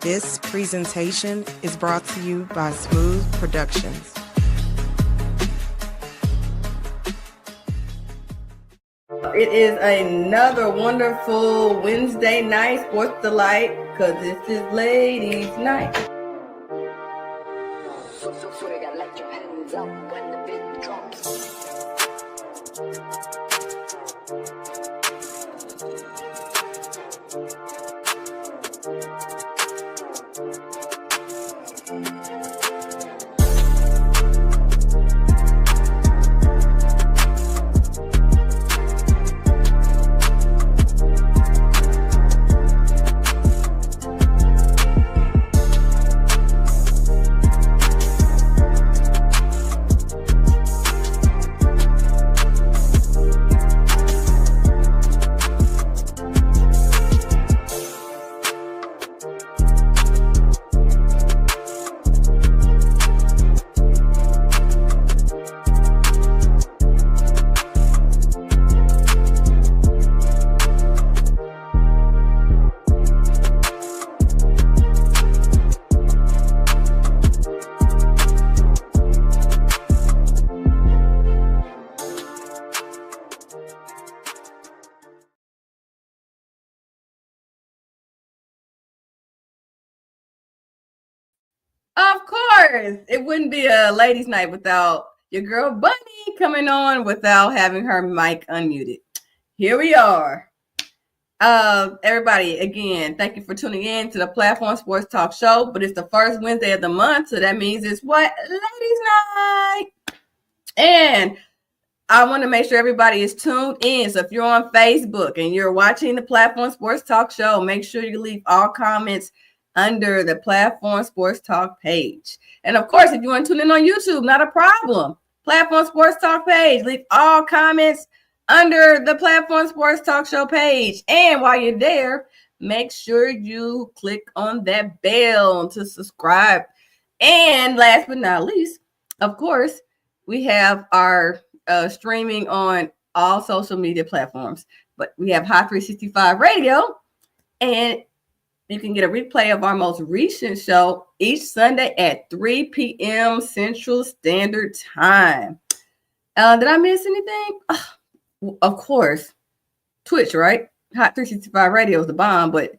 This presentation is brought to you by Smoooth Productions. It is another wonderful Wednesday night sports delight because this is ladies' night. Let your hands up when the beat drops. Of course, it wouldn't be a ladies' night without your girl Bunny coming on without having her mic unmuted. Here we are. Everybody, again, thank you for tuning in to the Platform Sports Talk Show. But it's the first Wednesday of the month, so that means it's what? Ladies' night. And I want to make sure everybody is tuned in. So if you're on Facebook and you're watching the Platform Sports Talk Show, make sure you leave all comments under the Platform Sports Talk page. And of course, if you want to tune in on YouTube, not a problem. Platform Sports Talk page. Leave all comments under the Platform Sports Talk Show page. And while you're there, make sure you click on that bell to subscribe. And last but not least, of course, we have our streaming on all social media platforms. But we have Hot 365 Radio, and you can get a replay of our most recent show each Sunday at 3 p.m. Central Standard Time. Did I miss anything? Of course, Twitch, right? Hot 365 Radio is the bomb, but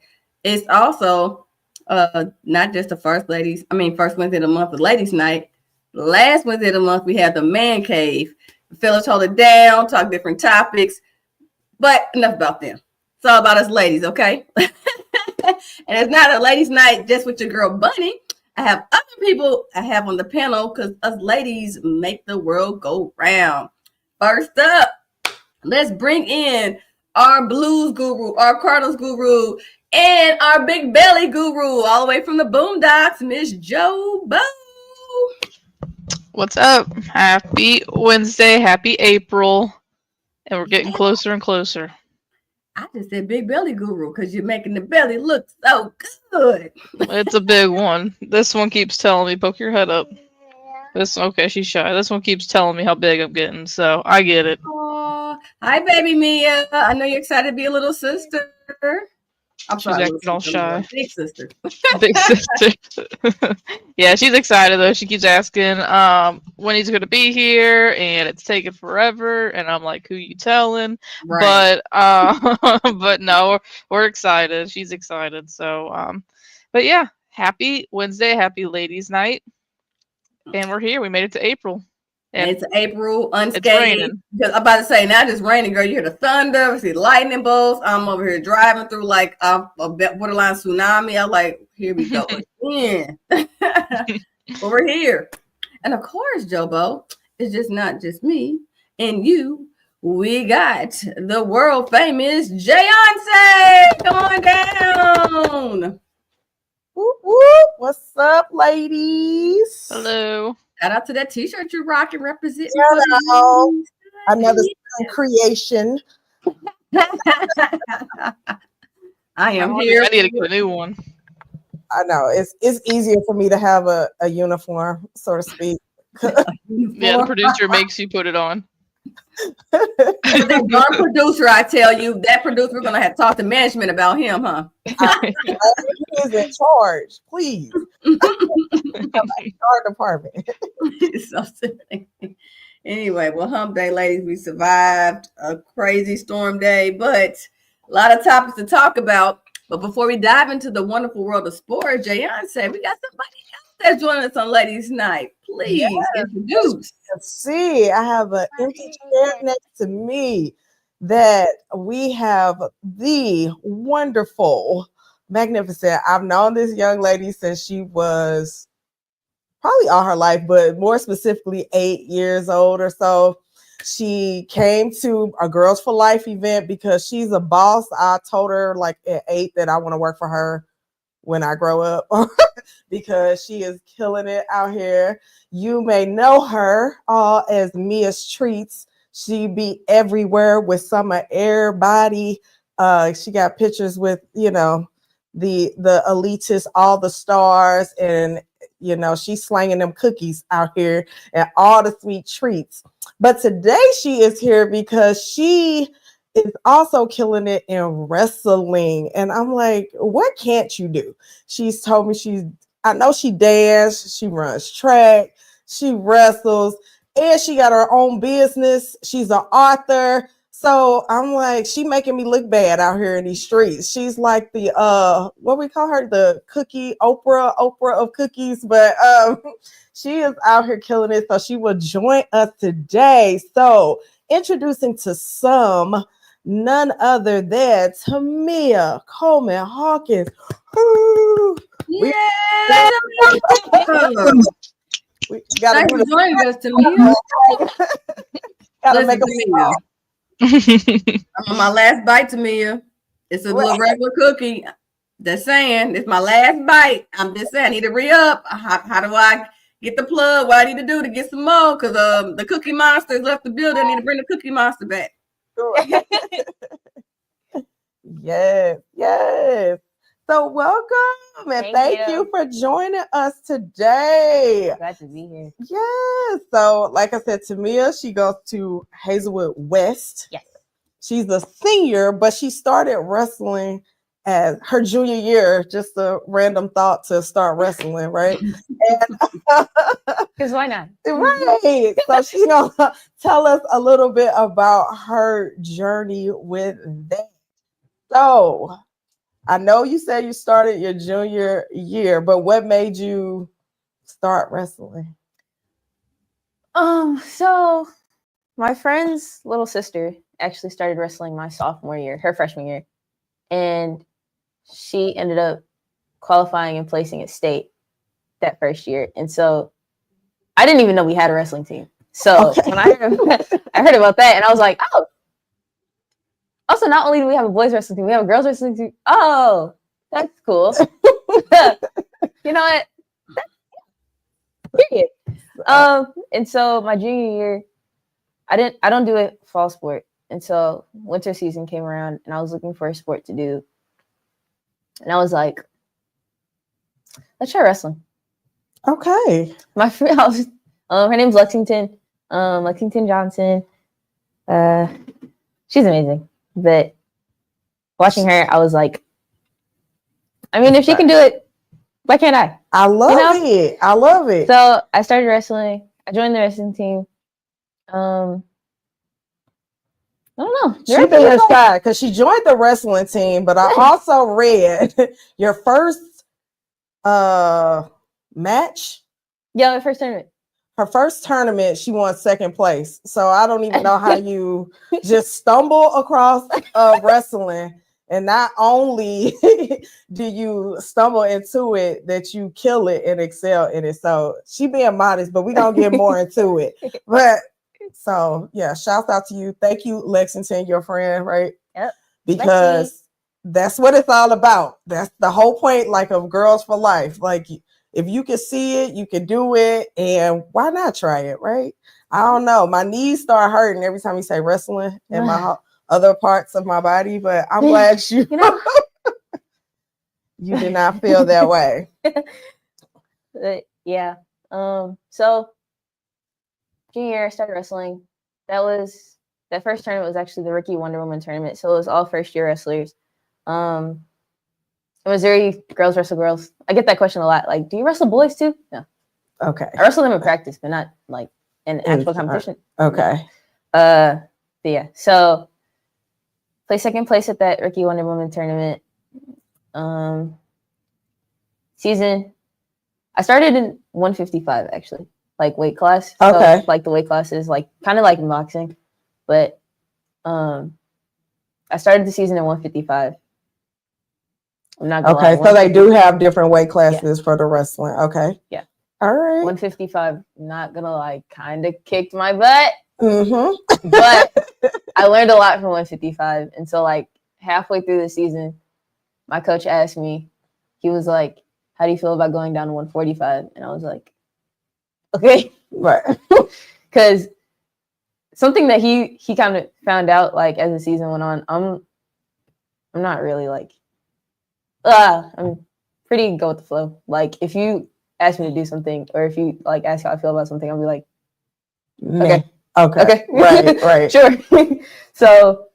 it's also not just the first Wednesday of the month, the ladies' night. Last Wednesday of the month, we had the man cave. The fellas hold it down, talk different topics, but enough about them. It's all about us ladies, okay? And it's not a ladies' night just with your girl Bunny. I have other people I have on the panel because us ladies make the world go round. First up, let's bring in our blues guru, our Cardinals guru, and our big belly guru, all the way from the Boondocks, Miss Jo Bo. What's up? Happy Wednesday, happy April, and we're getting closer and closer. I just said big belly guru because you're making the belly look so good. It's a big one. This one keeps telling me, poke your head up. Okay, she's shy. This one keeps telling me how big I'm getting, so I get it. Aww. Hi, baby Mia. I know you're excited to be a little sister. She's acting all shy. Big sister. Big sister. Yeah, she's excited though. She keeps asking when he's going to be here, and it's taking forever. And I'm like, "Who you telling?" Right. But no, we're excited. She's excited. So, but yeah, happy Wednesday, happy Ladies' Night, and we're here. We made it to April. And it's April, unscathed. It's raining. I'm about to say, not just raining, girl. You hear the thunder, you see lightning bolts. I'm over here driving through like a borderline tsunami. I'm like, here we go again. But we're here. And of course, Jobo, it's just not just me and you. We got the world famous Jayonce. Come on down. Whoop, whoop. What's up, ladies? Hello. Shout out to that t-shirt you're rocking, representing. Hello. Another creation. I am here. I need to get a new one. I know it's easier for me to have a uniform, so to speak. Yeah, the producer makes you put it on. But that darn producer, I tell you, that producer, we're gonna have to talk to management about him, huh? He is in charge, please. Our department. So silly. Anyway, well, hump day, ladies, we survived a crazy storm day, but a lot of topics to talk about. But before we dive into the wonderful world of sports, Jayon said we got somebody else that's joining us on Ladies Night. Please introduce. Let's see. I have an empty chair next to me that we have the wonderful, magnificent. I've known this young lady since she was probably all her life, but more specifically 8 years old or so. She came to a Girls for Life event because she's a boss. I told her like at 8 that I want to work for her when I grow up because she is killing it out here. You may know her as Mia's Treats. She be everywhere with Summer everybody. She got pictures with, the elitists, all the stars, and she's slanging them cookies out here and all the sweet treats. But today she is here because she is also killing it in wrestling. And I'm like, what can't you do? She's told me I know she dances, she runs track, she wrestles, and she got her own business. She's an author. So I'm like, she making me look bad out here in these streets. She's like the what we call her, the cookie Oprah of cookies, but she is out here killing it. So she will join us today. So introducing to some, none other than Tamia Coleman-Hawkins. Yeah. We gotta Thanks for joining us, Tamia. gotta make a Tamia. I'm on my last bite, Tamia. It's a little regular cookie. Just saying, it's my last bite. I'm just saying, I need to re-up. How do I get the plug? What I need to do to get some more? Because the Cookie Monster has left the building. I need to bring the Cookie Monster back. Yes. So welcome and thank you for joining us today. Glad to be here. Yes. So like I said, Tamia, she goes to Hazelwood West. Yes. She's a senior, but she started wrestling as her junior year. Just a random thought to start wrestling, right? Because why not? Right. So she's gonna tell us a little bit about her journey with that. So I know you said you started your junior year, but what made you start wrestling? So my friend's little sister actually started wrestling my sophomore year, her freshman year, and she ended up qualifying and placing at state that first year. And so I didn't even know we had a wrestling team. So when I heard about that, and I was like, oh. Also, not only do we have a boys wrestling team, we have a girls wrestling team. Oh, that's cool. You know what? Period. And so my junior year, I don't do a fall sport. And so winter season came around and I was looking for a sport to do. And I was like, let's try wrestling. Okay. My friend, her name's Lexington Johnson. She's amazing. But watching her, I was like, I mean, if she can do it, why can't I? I love it. I love it. So I started wrestling. I joined the wrestling team. I don't know. She been inside because she joined the wrestling team, but I also read your first match. Yeah, my first tournament. Her first tournament, she won second place. So I don't even know how you just stumble across wrestling. And not only do you stumble into it, that you kill it and excel in it. So she being modest, but we're going to get more into it. But so, yeah, shout out to you. Thank you, Lexington, your friend, right? Yep. Because that's what it's all about. That's the whole point, like, of Girls for Life. Like, if you can see it, you can do it. And why not try it, right? I don't know. My knees start hurting every time you say wrestling in my other parts of my body. But I'm glad you did not feel that way. Yeah. So junior year, I started wrestling. That was that first tournament was actually the Rookie Wonder Woman tournament. So it was all first year wrestlers. Missouri girls wrestle girls. I get that question a lot. Like, do you wrestle boys too? No. Okay. I wrestle them in practice, but not like in actual competition. Okay. But yeah. So play second place at that Rookie Wonder Woman tournament. Season. I started in 155 actually, like weight class. Okay. So, like the weight class is like kind of like boxing, but I started the season at 155. I'm not gonna lie. Okay, so they do have different weight classes for the wrestling. Okay. Yeah. All right. 155, not gonna lie, kind of kicked my butt. Mm-hmm. But I learned a lot from 155. And so like halfway through the season, my coach asked me, he was like, how do you feel about going down to 145? And I was like, okay. Right. Because something that he kind of found out like as the season went on, I'm not really like, I'm pretty go with the flow. Like if you ask me to do something or if you like ask how I feel about something, I'll be like, okay. Okay. Right. Sure. So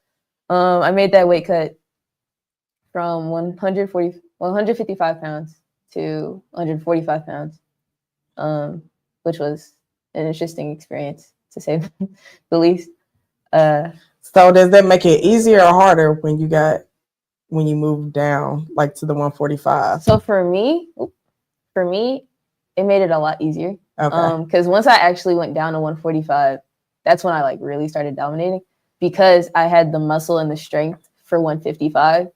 I made that weight cut from 155 pounds to 145 pounds, which was an interesting experience to say the least. So does that make it easier or harder when you move down like to the 145? So for me, it made it a lot easier. Okay. Because once I actually went down to 145, that's when I like really started dominating because I had the muscle and the strength for 155,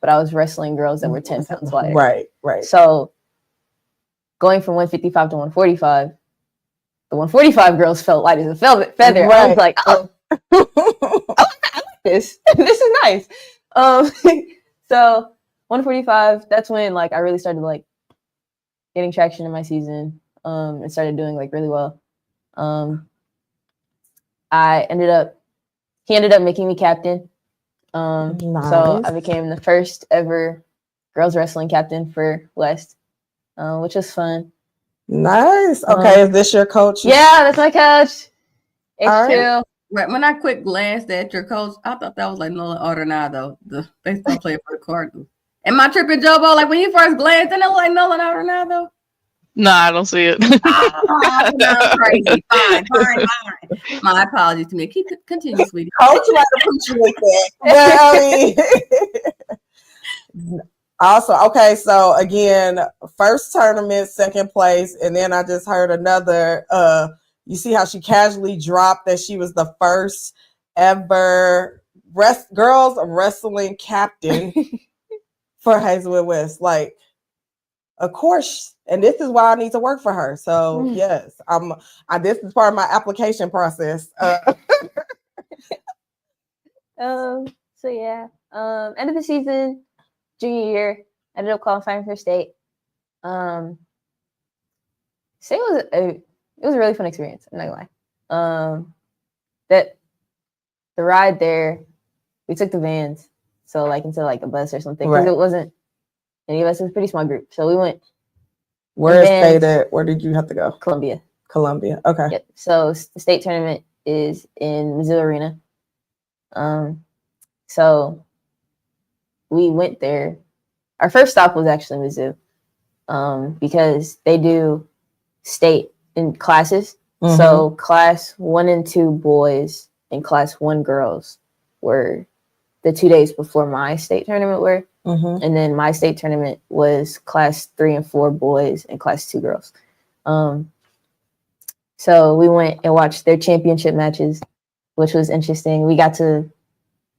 but I was wrestling girls that were 10 pounds lighter. Right. So going from 155 to 145, the 145 girls felt light as a feather. Right. I was like, oh, I like this. This is nice. So 145, that's when like I really started like getting traction in my season and started doing like really well. He ended up making me captain. Nice. So I became the first ever girls wrestling captain for West, which was fun. Nice. Okay, is this your coach? Yeah, that's my coach. H2. Right. Right. When I quick glanced at your coach, I thought that was like Nolan Arenado, the baseball player for the Cardinals. Am I tripping, Jobo? Like when you first glanced, didn't it look like Nolan Arenado? No, I don't see it. Oh, I'm crazy. Fine. My apologies to me. Continue, sweetie. Coach might appreciate that. But I mean, also, okay, so again, first tournament, second place, and then I just heard another. You see how she casually dropped that she was the first ever girls wrestling captain for Hazelwood West. Like, of course, and this is why I need to work for her. So yes, this is part of my application process. So yeah, end of the season, junior year, ended up qualifying for state. State it was a really fun experience. I'm not gonna lie. That the ride there, we took the vans, so like into like a bus or something because it wasn't any of us. It was a pretty small group, so we went. Where did you have to go? Columbia. Okay. Yep. So the state tournament is in Mizzou Arena. So we went there. Our first stop was actually Mizzou, because they do state in classes. Mm-hmm. So class 1 and 2 boys and class 1 girls were the 2 days before my state tournament were. Mm-hmm. And then my state tournament was class 3 and 4 boys and class 2 girls. So we went and watched their championship matches, which was interesting. We got to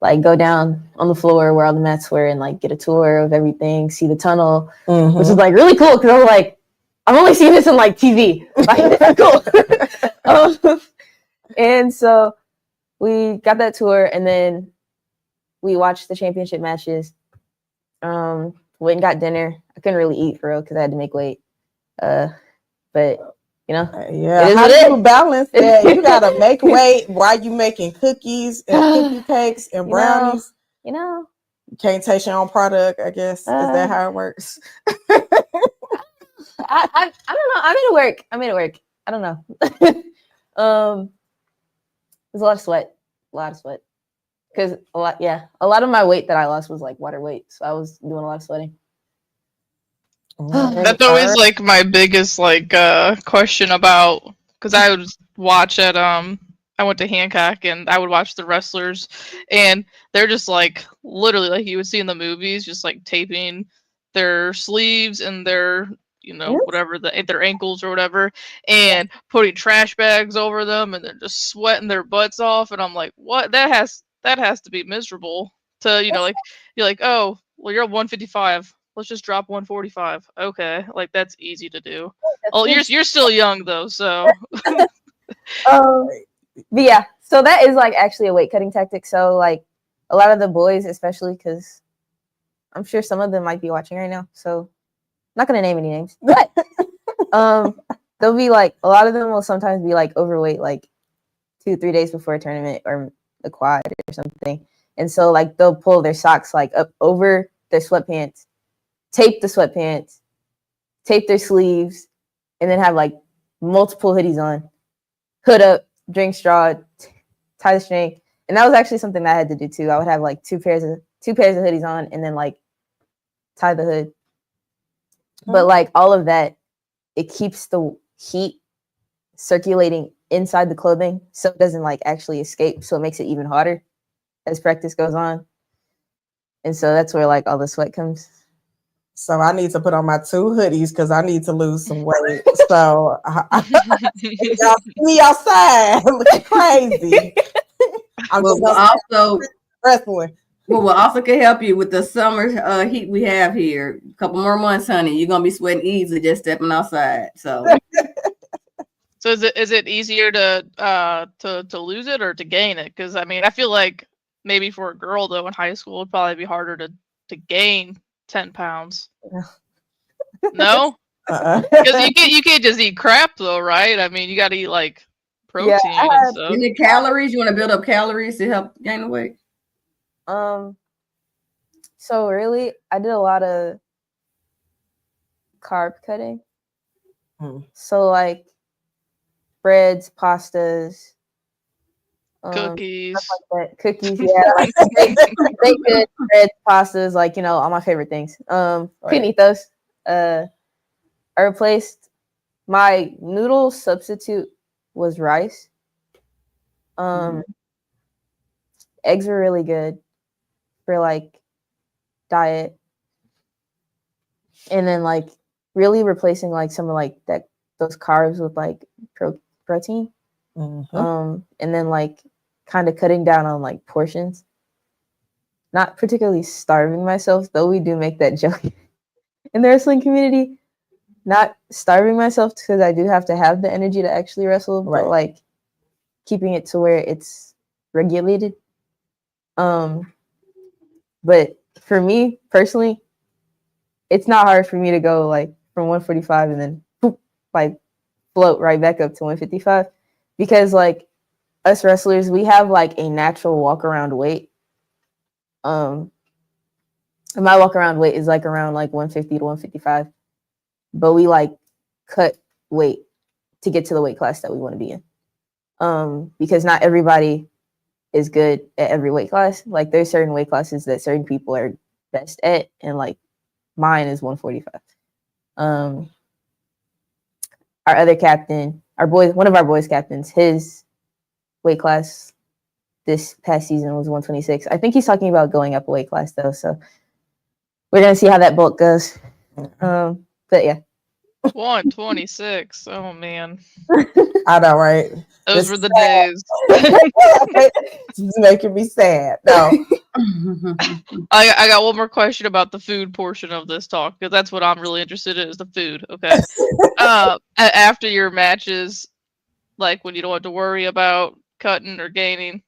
like go down on the floor where all the mats were and like get a tour of everything, see the tunnel, which was like really cool because I was like, I've only seen this in like TV. Like, this is cool. And so we got that tour and then we watched the championship matches. Went and got dinner. I couldn't really eat for real because I had to make weight. But you know, how do you balance that? You gotta make weight while you making cookies and cookie cakes and brownies. You can't taste your own product. I guess is that how it works? I don't know. I made it work. I don't know. There's a lot of sweat A lot of sweat. Because a lot of my weight that I lost was like water weight. So I was doing a lot of sweating. That's always like my biggest like question about, because I would watch at I went to Hancock and I would watch the wrestlers, and they're just like literally like you would see in the movies, just like taping their sleeves and their whatever their ankles or whatever, and putting trash bags over them, and they're just sweating their butts off, and I'm like, what? That has to be miserable to like you're like, oh well, you're 155. Let's just drop 145. Okay, like that's easy to do. Oh, you're still young though, so. But yeah, so that is like actually a weight cutting tactic. So like a lot of the boys, especially because I'm sure some of them might be watching right now. So I'm not gonna name any names, but they'll be like, a lot of them will sometimes be like overweight, like 2-3 days before a tournament or a quad or something, and so like they'll pull their socks like up over their sweatpants, tape the sweatpants, tape their sleeves, and then have like multiple hoodies on, hood up, drink straw, tie the string. And that was actually something that I had to do too. I would have like two pairs of hoodies on and then like tie the hood. But like all of that, it keeps the heat circulating inside the clothing so it doesn't like actually escape. So it makes it even hotter as practice goes on. And so that's where like all the sweat comes. So I need to put on my 2 hoodies because I need to lose some weight. So y'all see me outside looking crazy. I'm Well, just also wrestling. Well, we also can help you with the summer heat we have here. A couple more months, honey. You're gonna be sweating easily just stepping outside. So, So is it easier to lose it or to gain it? Because I mean, I feel like maybe for a girl though in high school it'd probably be harder to gain 10 pounds. No, because you can't just eat crap though, right? I mean, you got to eat like protein and stuff. any calories? You want to build up calories to help gain the weight? So really, I did a lot of carb cutting. So like breads, pastas, cookies, stuff like that. Cookies, yeah, like baked goods, breads, pastas, like all my favorite things. Couldn't eat those. I replaced my noodle substitute was rice. Eggs were really good for like diet, and then like really replacing like some of like those carbs with like protein, and then like kind of cutting down on like portions. Not particularly starving myself, though we do make that joke in the wrestling community. Not starving myself because I do have to have the energy to actually wrestle, but like keeping it to where it's regulated. But for me personally, it's not hard for me to go like from 145 and then boop, like float right back up to 155, because like us wrestlers, we have like a natural walk around weight. My walk around weight is like around like 150 to 155, but we like cut weight to get to the weight class that we want to be in. Because not everybody is good at every weight class. Like there's certain weight classes that certain people are best at, and like mine is 145. Our other captain, one of our boys captains, his weight class this past season was 126. I think he's talking about going up a weight class though, so we're gonna see how that bulk goes. But yeah. 126. Oh man. I know, right? Those were the days. It's making me sad. No. I got one more question about the food portion of this talk, because that's what I'm really interested in, is the food. Okay. After your matches, like when you don't have to worry about cutting or gaining,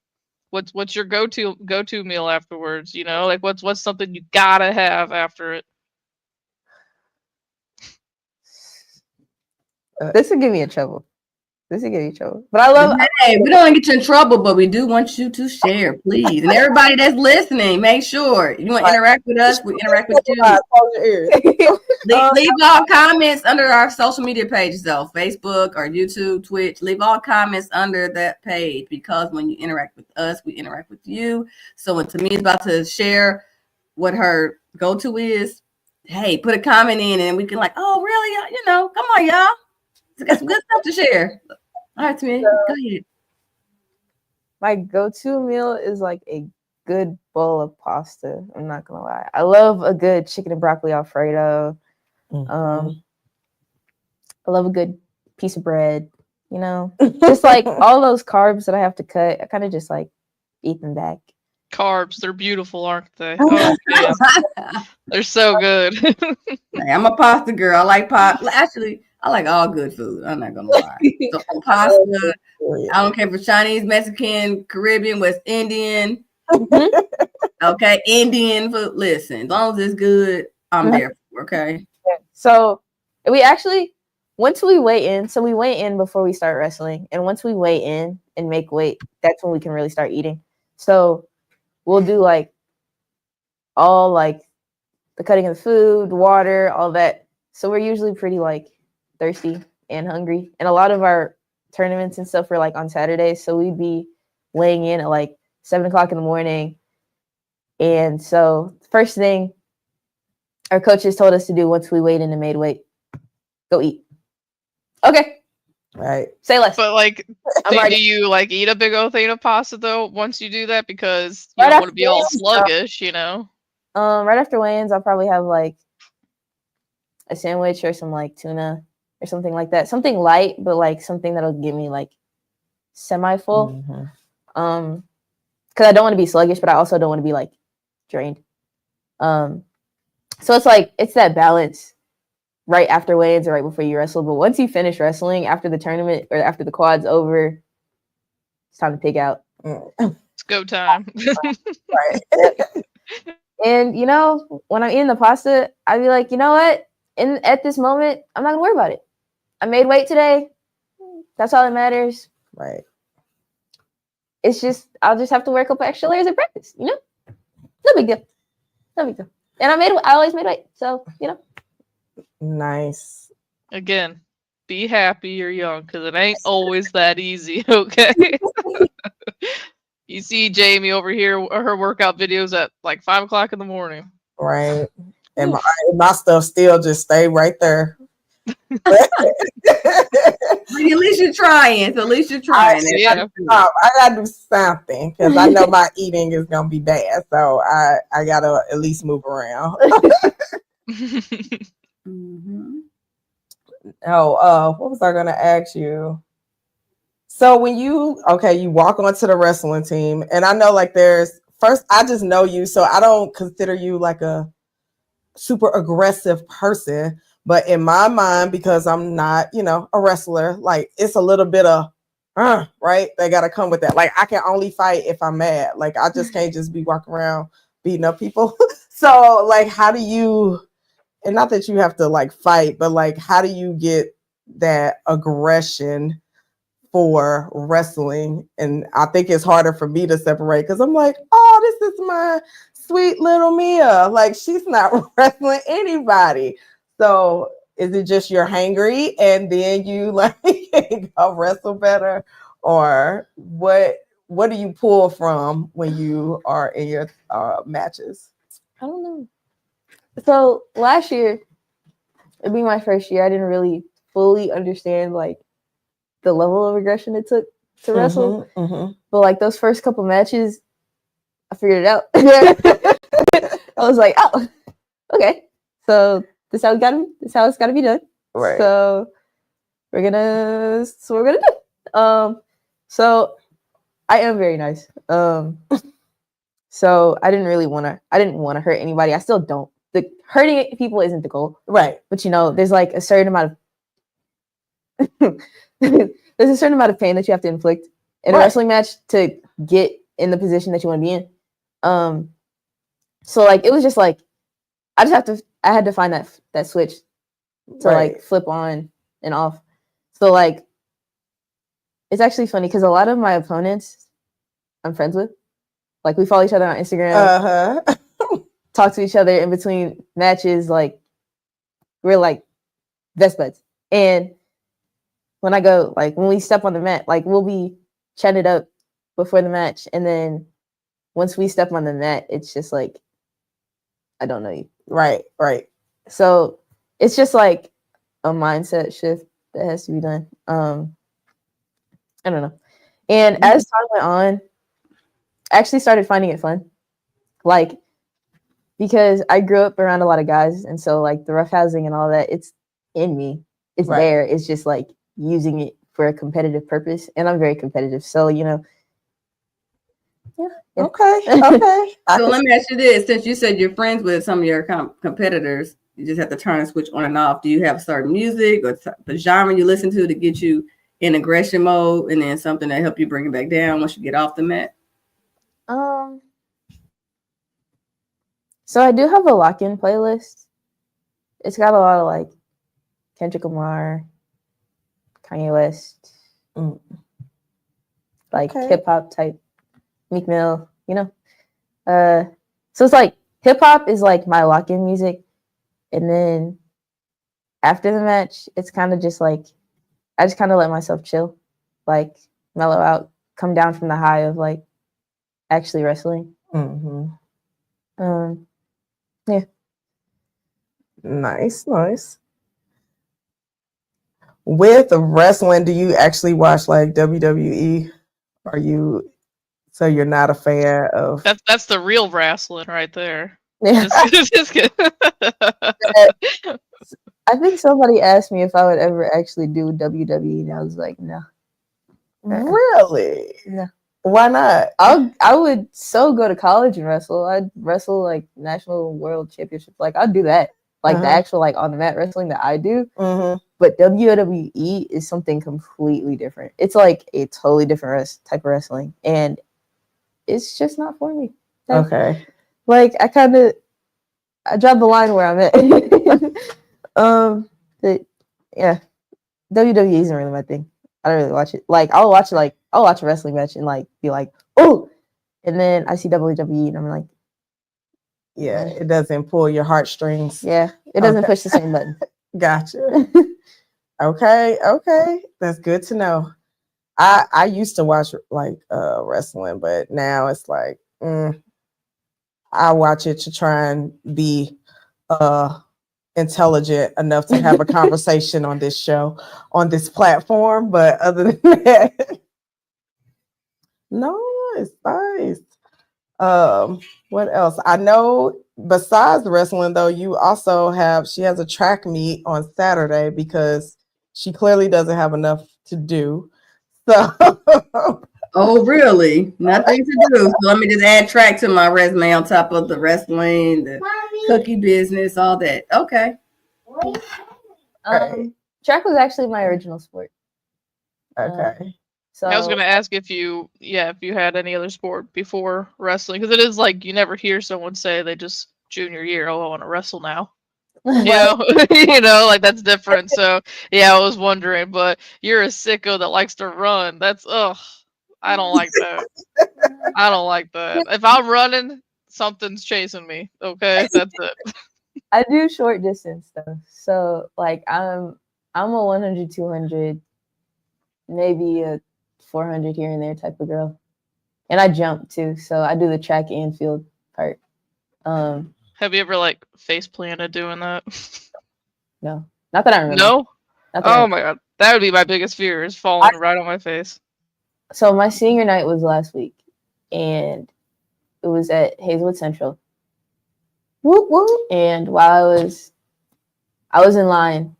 what's your go-to meal afterwards? Like what's something you gotta have after it? This would give me in trouble. This is getting trouble. But I love. Hey, we don't want to get you in trouble, but we do want you to share, please. And everybody that's listening, make sure you want to interact with us. We interact with you. Close your ears. Leave all comments under our social media pages, though, Facebook or YouTube, Twitch. Leave all comments under that page, because when you interact with us, we interact with you. So when Tamia's about to share what her go-to is, hey, put a comment in and we can like, oh, really? You know, come on, y'all. We got some good stuff to share. All right, Tamia, go ahead. My go-to meal is like a good bowl of pasta. I'm not gonna lie. I love a good chicken and broccoli Alfredo. I love a good piece of bread. You know, just like all those carbs that I have to cut, I kind of just like eat them back. Carbs, they're beautiful, aren't they? Oh, yeah. They're so good. Hey, I'm a pasta girl. I like pasta. Actually, I like all good food. I'm not gonna lie. So pasta. I don't care if it's Chinese, Mexican, Caribbean, West Indian. Okay, Indian food. Listen, as long as it's good, I'm there. Okay. So we actually, once we weigh in, so we weigh in before we start wrestling, and once we weigh in and make weight, that's when we can really start eating. So we'll do like all like the cutting of the food, water, all that. So we're usually pretty like thirsty and hungry, and a lot of our tournaments and stuff were like on Saturdays, so we'd be weighing in at like 7:00 in the morning. And so first thing our coaches told us to do once we weighed in and made weight, go eat. Okay. Right. Say less. But like, do you like eat a big old thing of pasta though once you do that, because you Right don't want to be all after sluggish, you know? Right after weigh-ins, I'll probably have like a sandwich or some like tuna or something like that. Something light, but like something that'll get me like semi-full. Because I don't want to be sluggish, but I also don't want to be like drained. So it's like, it's that balance right after weigh-ins or right before you wrestle. But once you finish wrestling, after the tournament or after the quad's over, it's time to pig out. It's go time. Right. And you know, when I'm eating the pasta, I'd be like, you know what? At this moment, I'm not gonna worry about it. I made weight today. That's all that matters. Right. It's just, I'll just have to wear a couple extra layers of practice, you know? No big deal. No big deal. And I always made weight. So, you know. Nice. Again, be happy you're young, because it ain't always that easy, okay? You see Jamie over here, her workout videos at like 5:00 in the morning. Right. And my stuff still just stay right there. At least you're trying. So at least you're trying. I gotta do something, because I know my eating is gonna be bad. So I gotta at least move around. Oh, what was I gonna ask you? So when you walk onto the wrestling team, and I know like I just know you, so I don't consider you like a super aggressive person. But in my mind, because I'm not, a wrestler, like it's a little bit of, right? They got to come with that. Like I can only fight if I'm mad. Like I just can't just be walking around beating up people. So like, how do you, and not that you have to like fight, but like, how do you get that aggression for wrestling? And I think it's harder for me to separate, because I'm like, oh, this is my sweet little Mia. Like she's not wrestling anybody. So is it just you're hangry and then you like go wrestle better, or what do you pull from when you are in your matches? I don't know. So last year, it'd be my first year. I didn't really fully understand like the level of aggression it took to wrestle. But like those first couple matches, I figured it out. I was like, oh, okay. So this how it's gotta be done. Right. So we're gonna do. So I am very nice. So I didn't want to hurt anybody. I still don't. The hurting people isn't the goal. Right. But there's like a certain amount of there's a certain amount of pain that you have to inflict in a wrestling match to get in the position that you want to be in. So like it was just like I had to find that switch to like flip on and off. So like it's actually funny because a lot of my opponents I'm friends with. Like we follow each other on Instagram, talk to each other in between matches. Like we're like best buds. And when I go, like when we step on the mat, like we'll be chatted up before the match, and then once we step on the mat, it's just like I don't know you. Right. So it's just like a mindset shift that has to be done. I don't know. And as time went on, I actually started finding it fun. Like, because I grew up around a lot of guys, and so like the roughhousing and all that, it's in me. It's there. It's just like using it for a competitive purpose, and I'm very competitive. So, you know, yeah. Okay. So let me ask you this: since you said you're friends with some of your competitors, you just have to turn and switch on and off. Do you have certain music or the genre you listen to get you in aggression mode, and then something that help you bring it back down once you get off the mat? So I do have a lock-in playlist. It's got a lot of like Kendrick Lamar, Kanye West, like hip hop type, Meek Mill, you know. So it's like hip hop is like my lock-in music, and then after the match, it's kind of just like I just kind of let myself chill, like mellow out, come down from the high of like actually wrestling. Yeah. Nice. With wrestling, do you actually watch like WWE? So you're not a fan of? That's the real wrestling right there. Yeah. Just kidding. I think somebody asked me if I would ever actually do WWE, and I was like, no. Really? No. Why not? I would so go to college and wrestle. I'd wrestle like national world championship. Like I'd do that. Like the actual like on the mat wrestling that I do. But WWE is something completely different. It's like a totally different type of wrestling, and it's just not for me. Okay. Like I draw the line where I'm at. But yeah, WWE isn't really my thing. I don't really watch it. Like I'll watch a wrestling match and like be like, oh, and then I see WWE and I'm like, yeah, it doesn't pull your heartstrings. Yeah, it doesn't push the same button. Gotcha. Okay, that's good to know. I used to watch like wrestling, but now it's like I watch it to try and be intelligent enough to have a conversation on this show, on this platform. But other than that, nice. What else? I know besides wrestling though, she has a track meet on Saturday because she clearly doesn't have enough to do. So oh really? Nothing to do. So let me just add track to my resume on top of the wrestling, the cookie business, all that. Okay. Track was actually my original sport. Okay. So I was gonna ask if you had any other sport before wrestling, because it is like you never hear someone say they just junior year, oh, I want to wrestle now. You know, like that's different. So yeah, I was wondering, but you're a sicko that likes to run. That's I don't like that. I don't like that. If I'm running, something's chasing me. Okay, that's it. I do short distance stuff. So like I'm a 100, 200, maybe a 400 here and there type of girl. And I jump too. So I do the track and field part. Have you ever like face planted doing that? No. Not that I remember. No? Oh my god. That would be my biggest fear, is falling right on my face. So my senior night was last week, and it was at Hazelwood Central. Whoop whoop. And while I was in line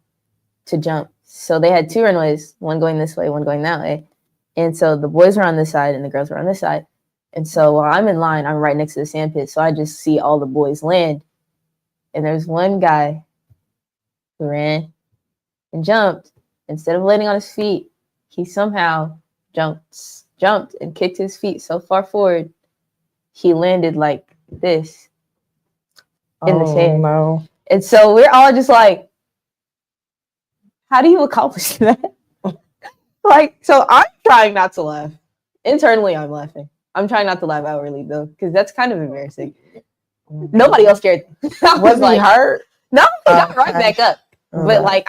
to jump. So they had two runways, one going this way, one going that way. And so the boys were on this side and the girls were on this side. And so while I'm in line, I'm right next to the sand pit. So I just see all the boys land. And there's one guy who ran and jumped. Instead of landing on his feet, he somehow jumped and kicked his feet so far forward, he landed like this in the sand. No. And so we're all just like, how do you accomplish that? Like, so I'm trying not to laugh. Internally, I'm laughing. I'm trying not to laugh outwardly though, because that's kind of embarrassing. Nobody else cared. Was he hurt? No, he got right Okay. back up. But Okay. like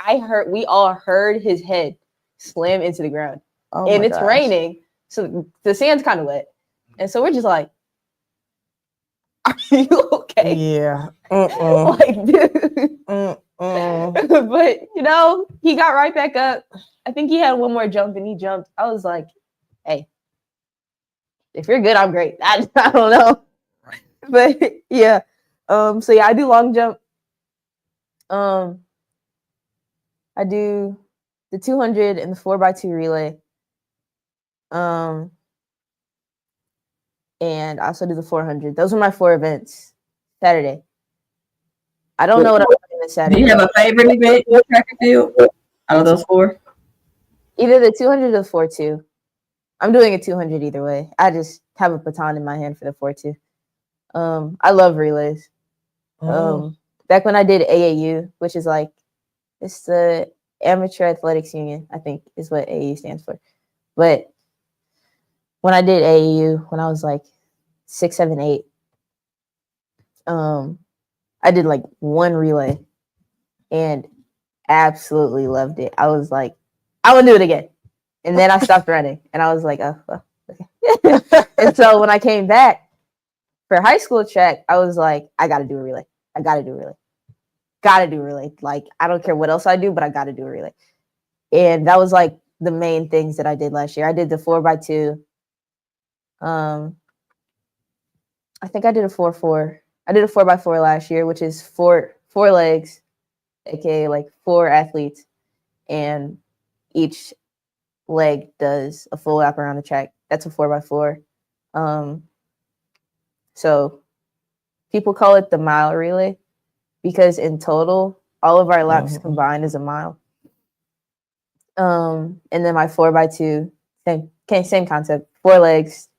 we all heard his head slam into the ground. Oh And my it's gosh. raining. So the sand's kind of wet. And so we're just like, are you okay? Yeah. Mm-mm. Like, dude. Mm-mm. But you know, he got right back up. I think he had one more jump and he jumped. I was like, hey, if you're good, I'm great. I don't know. But yeah. So yeah, I do long jump. I do the 200 and the 4x2 relay. And I also do the 400. Those are my 4 events Saturday. I don't know what I'm doing this Do Saturday. you have a favorite event in track and field out of those 4? Either the 200 or the 4-2. I'm doing a 200 either way. I just have a baton in my hand for the 4-2. I love relays. Back when I did AAU, which is like, it's the Amateur Athletics Union, I think is what AAU stands for. But when I did AAU, when I was like 6, 7, 8, I did like 1 relay and absolutely loved it. I was like, I would do it again. And then I stopped running and I was like, oh, well, okay. And so when I came back for high school track, I was like, I got to do a relay. I got to do a relay. Got to do a relay. Like, I don't care what else I do, but I got to do a relay. And that was like the main things that I did last year. I did the 4x2. I think I did a 4-4. I did a 4x4 last year, which is four legs, aka like 4 athletes, and each leg does a full lap around the track. That's a 4x4. So people call it the mile relay because in total, all of our laps combined is a mile. And then my 4x2, same concept. 4 legs,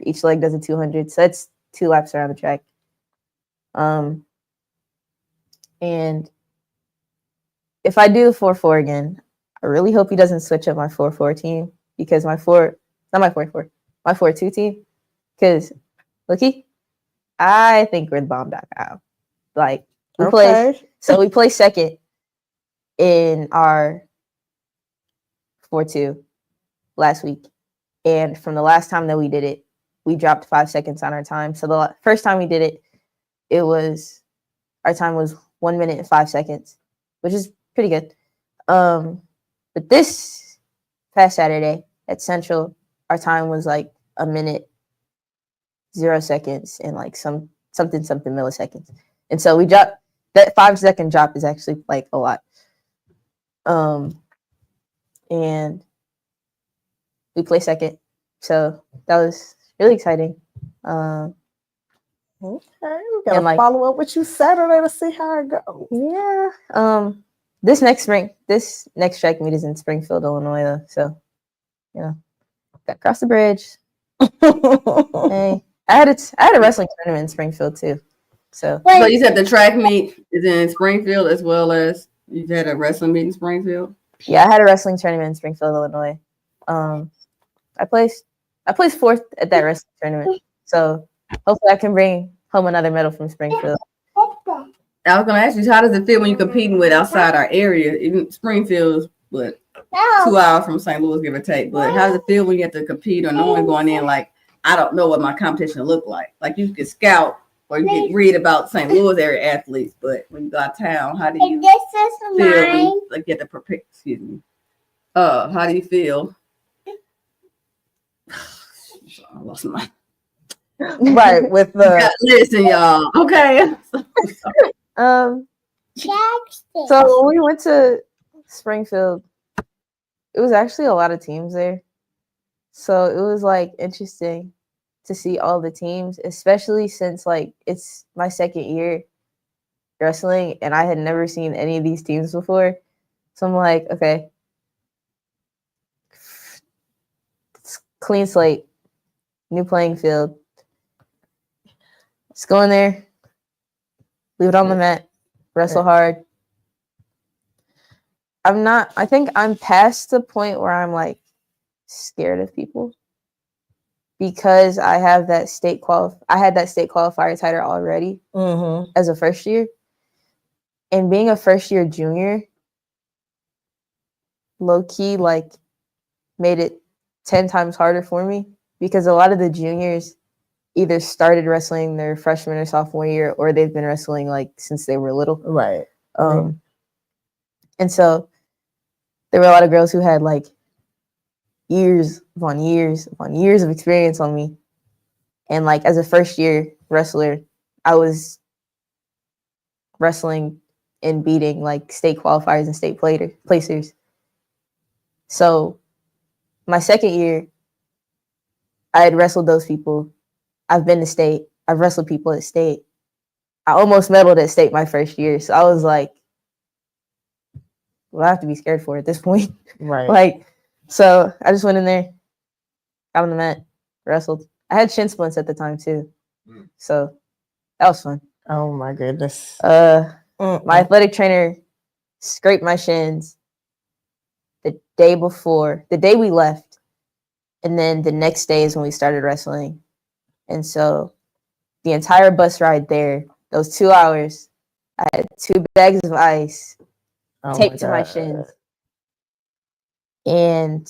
each leg does a 200. So that's 2 laps around the track. And if I do the 4-4 again, I really hope he doesn't switch up my 4-4 team because my 4-2 team. Because, looky, I think we're the bomb.com. Like, we play second in our 4-2 last week. And from the last time that we did it, we dropped 5 seconds on our time. So the first time we did it, our time was 1 minute and 5 seconds, which is pretty good. But this past Saturday at Central, our time was like 1 minute, 0 seconds, and like something milliseconds. And so we dropped that 5 second drop is actually like a lot. And we play second. So that was really exciting. Okay, we gotta follow up with you Saturday to see how it goes. Yeah. This next track meet is in Springfield, Illinois, though. So, got to cross the bridge. Hey, I had a wrestling tournament in Springfield too. So you said the track meet is in Springfield as well as you had a wrestling meet in Springfield. Yeah, I had a wrestling tournament in Springfield, Illinois. I placed 4th at that wrestling tournament. So hopefully I can bring home another medal from Springfield. I was gonna ask you, how does it feel when you're competing with outside our area? Even Springfield, but 2 hours from St. Louis, give or take. But how does it feel when you have to compete or knowing going in like I don't know what my competition look like? Like you can scout or you can read about St. Louis area athletes, but when you go out of town, how do you feel when you, like get to prepare? Excuse me. How do you feel? I lost my. Right with the listen, y'all. Okay. So when we went to Springfield, it was actually a lot of teams there. So it was like interesting to see all the teams, especially since like it's my second year wrestling and I had never seen any of these teams before. So I'm like, okay, it's clean slate, new playing field. Let's go in there, leave it on the mat, wrestle hard. I think I'm past the point where I'm like scared of people because I have that I had that state qualifier title already as a first year. And being a first year junior, low key, like, made it 10 times harder for me because a lot of the juniors either started wrestling their freshman or sophomore year, or they've been wrestling like since they were little. Right. And so there were a lot of girls who had like years upon years upon years of experience on me. And like as a first year wrestler, I was wrestling and beating like state qualifiers and state placers. So my second year, I had wrestled those people. I've been to state. I've wrestled people at state. I almost medaled at state my first year. So I was like, well, I have to be scared for it at this point. Right. Like, so I just went in there, got on the mat, wrestled. I had shin splints at the time too. So that was fun. Oh my goodness. My athletic trainer scraped my shins the day we left. And then the next day is when we started wrestling. And so the entire bus ride there, those 2 hours, I had 2 bags of ice taped to my shins. And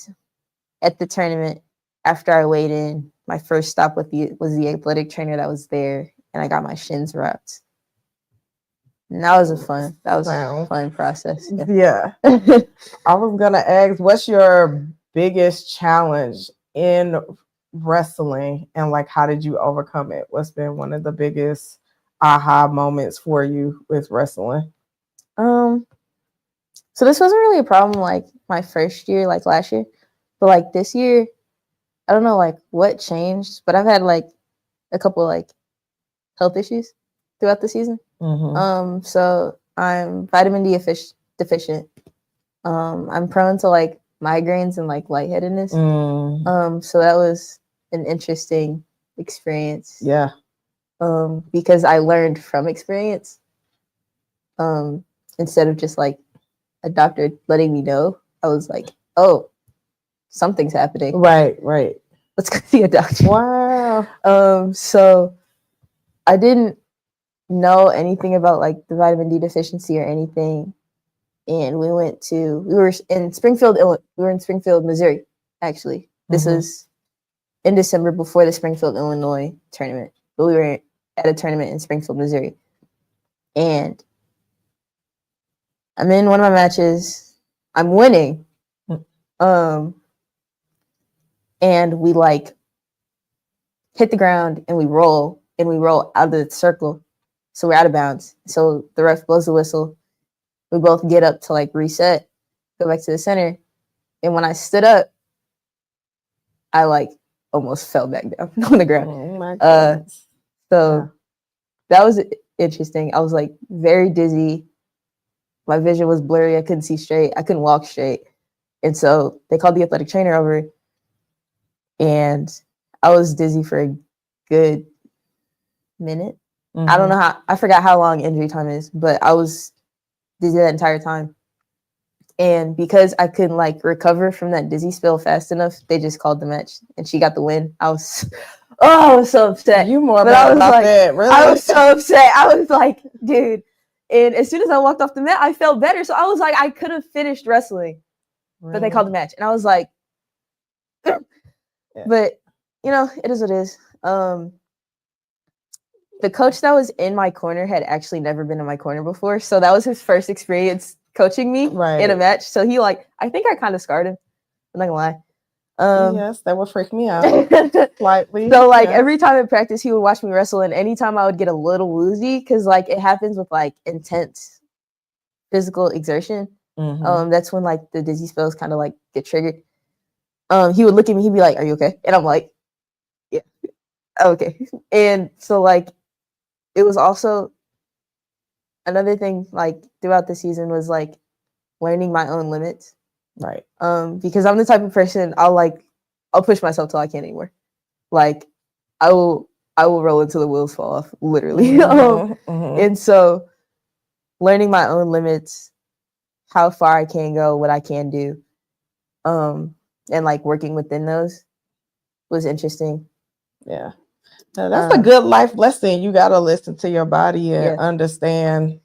at the tournament, after I weighed in, my first stop was the athletic trainer that was there, and I got my shins wrapped. And that was a fun process. Yeah. I was gonna ask, what's your biggest challenge in wrestling, and like how did you overcome it? What's been one of the biggest aha moments for you with wrestling? So this wasn't really a problem like my first year, like last year, but like this year, I don't know like what changed, but I've had like a couple like health issues throughout the season. So I'm vitamin D deficient. I'm prone to like migraines and like lightheadedness. So that was an interesting experience. Yeah. Because I learned from experience. Instead of just like a doctor letting me know, I was like, oh, something's happening. Right. Let's go see a doctor. Wow. So I didn't know anything about like the vitamin D deficiency or anything. And we were in Springfield, Missouri, actually. This was in December before the Springfield, Illinois tournament. But we were at a tournament in Springfield, Missouri. And I'm in one of my matches. I'm winning. And we like hit the ground and we roll out of the circle. So we're out of bounds. So the ref blows the whistle. We both get up to like reset, go back to the center. And when I stood up, I like almost fell back down on the ground. Oh my goodness. So that was interesting. I was like very dizzy. My vision was blurry. I couldn't see straight. I couldn't walk straight. And so they called the athletic trainer over, and I was dizzy for a good minute. I don't know I forgot how long injury time is, but I was dizzy that entire time. And because I couldn't like recover from that dizzy spell fast enough, they just called the match and she got the win. I was so upset. You more but I was like, that, really? I was so upset. I was like, dude. And as soon as I walked off the mat, I felt better. So I was like, I could have finished wrestling, but they called the match. And I was like, but you know, it is what it is. The coach that was in my corner had actually never been in my corner before. So that was his first experience coaching me in a match. So he like, I think I kind of scarred him. I'm not gonna lie. Yes, that would freak me out slightly. So like every time in practice, he would watch me wrestle, and anytime I would get a little woozy, because like it happens with like intense physical exertion. That's when like the dizzy spells kind of like get triggered. He would look at me, he'd be like, "Are you okay?" And I'm like, "Yeah, okay." And so like it was also another thing like throughout the season was like learning my own limits. Right. Because I'm the type of person I'll push myself till I can't anymore. Like I will roll until the wheels fall off, literally. And so learning my own limits, how far I can go, what I can do. and like working within those was interesting. Yeah. Now, that's a good life lesson. You got to listen to your body and understand,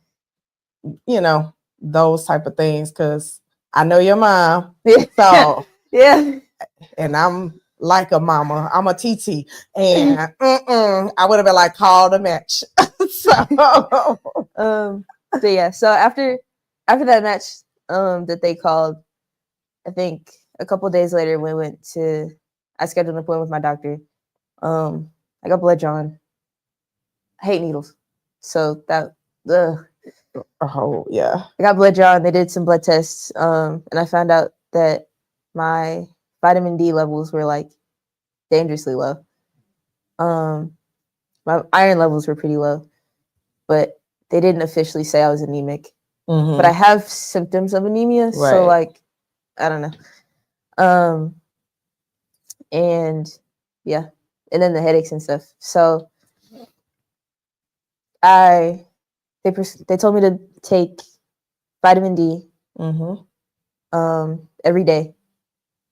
you know, those type of things. Because I know your mom. So, yeah. And I'm like a mama. I'm a TT. And I would have been like, call the match. So yeah. So after that match that they called, I think a couple days later, I scheduled an appointment with my doctor. I got blood drawn. I hate needles. So that, oh, yeah. I got blood drawn. They did some blood tests. And I found out that my vitamin D levels were like dangerously low. My iron levels were pretty low, but they didn't officially say I was anemic. Mm-hmm. But I have symptoms of anemia. Right. So like, I don't know. And yeah, and then the headaches and stuff. So they told me to take vitamin D every day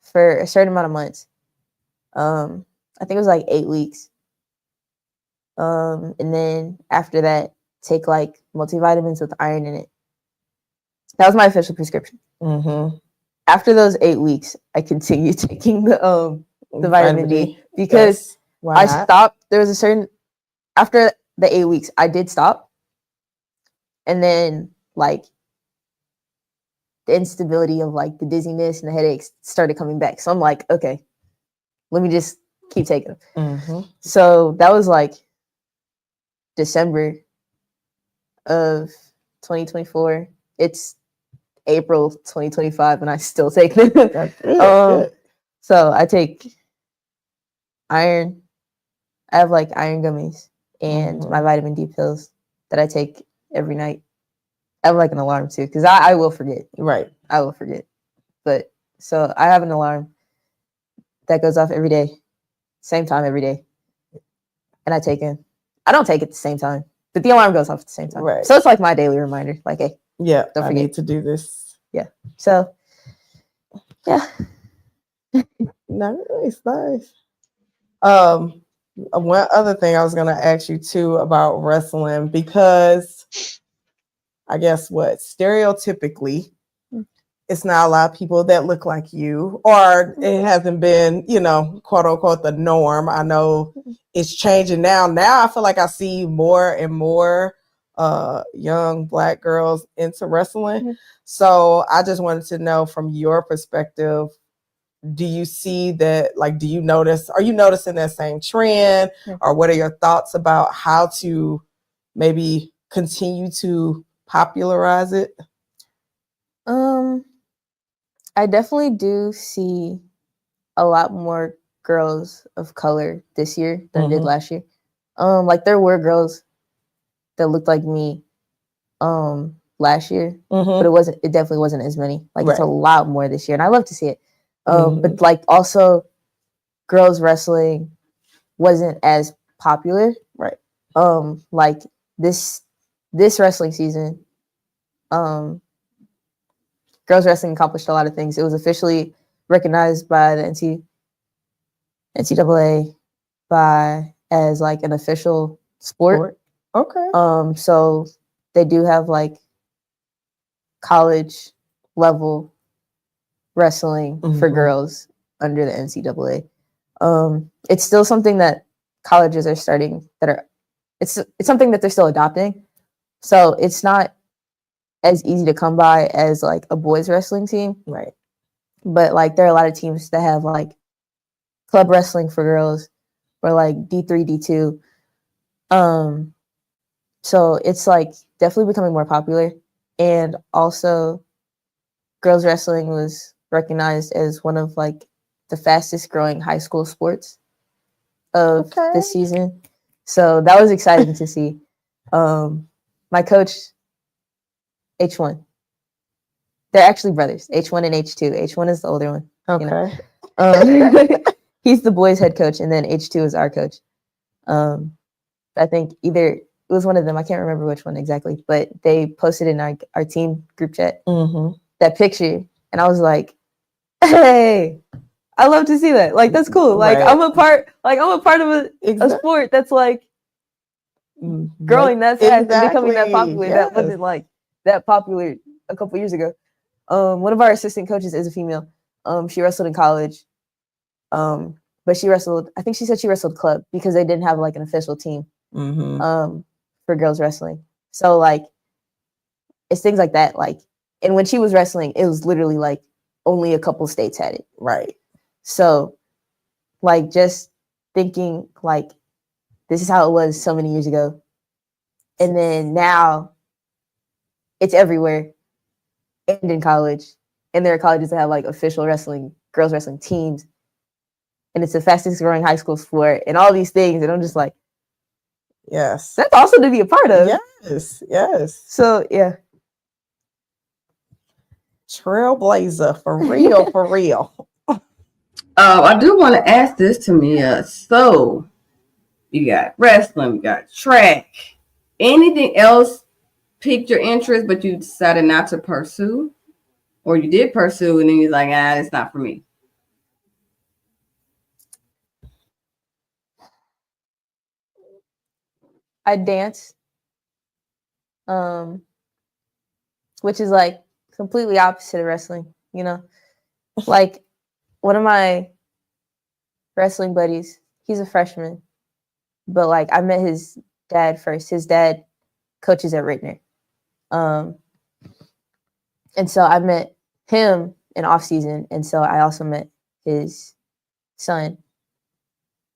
for a certain amount of months. I think it was like 8 weeks. And then after that, take like multivitamins with iron in it. That was my official prescription. After those 8 weeks, I continued taking the vitamin D because I stopped. There was after the 8 weeks, I did stop. And then like the instability of like the dizziness and the headaches started coming back. So I'm like, okay, let me just keep taking them. So that was like December of 2024. It's April 2025 and I still take them. So I take iron. I have like iron gummies and my vitamin D pills that I take every night. I have like an alarm too, because I will forget. Right. I will forget. But so I have an alarm that goes off every day, same time every day. And I take it. I don't take it at the same time, but the alarm goes off at the same time. Right. So it's like my daily reminder. Like, hey, don't forget. I need to do this. Yeah. So, yeah. Nice. One other thing I was going to ask you too about wrestling, because I guess stereotypically, it's not a lot of people that look like you, or it hasn't been, quote unquote, the norm. I know it's changing now. Now I feel like I see more and more young Black girls into wrestling. So I just wanted to know from your perspective, do you see that, like, are you noticing that same trend, or what are your thoughts about how to maybe continue to popularize it? I definitely do see a lot more girls of color this year than I did last year. Like there were girls that looked like me last year, but it definitely wasn't as many. Like it's a lot more this year, and I love to see it. But like also girls wrestling wasn't as popular. Right. Like this wrestling season, girls wrestling accomplished a lot of things. It was officially recognized by the NCAA as like an official sport. Okay. So they do have like college level wrestling for girls under the NCAA. It's still something that colleges are starting it's something that they're still adopting. So it's not as easy to come by as like a boys wrestling team. Right. But like there are a lot of teams that have like club wrestling for girls or like D3, D2. So it's like definitely becoming more popular. And also girls wrestling was recognized as one of like the fastest growing high school sports of this season. So that was exciting to see. My coach, H1, they're actually brothers, H1 and H2. H1 is the older one. Okay. He's the boys head coach, and then H2 is our coach. I think either it was one of them. I can't remember which one exactly, but they posted in our team group chat that picture, and I was like, "Hey, I love to see that. Like, that's cool. Like, Right. I'm a part of a sport that's like growing that fast and becoming that popular. Yes. That wasn't like that popular a couple years ago. One of our assistant coaches is a female. She wrestled in college. But she wrestled, I think she said she wrestled club because they didn't have like an official team for girls wrestling. So like it's things like that. Like, and when she was wrestling, it was literally like only a couple states had it. Right. So like just thinking like this is how it was so many years ago. And then now it's everywhere and in college. And there are colleges that have like official wrestling, girls wrestling teams. And it's the fastest growing high school sport and all these things. And I'm just like, yes. That's also to be a part of. Yes. Yes. So, yeah. Trailblazer for real, for real. I do want to ask this to Mia. So, you got wrestling, you got track. Anything else piqued your interest, but you decided not to pursue? Or you did pursue and then you're like, it's not for me? I dance, which is like completely opposite of wrestling, you know? Like one of my wrestling buddies, he's a freshman, but like I met his dad first. His dad coaches at Rittner. And so I met him in off season. And so I also met his son.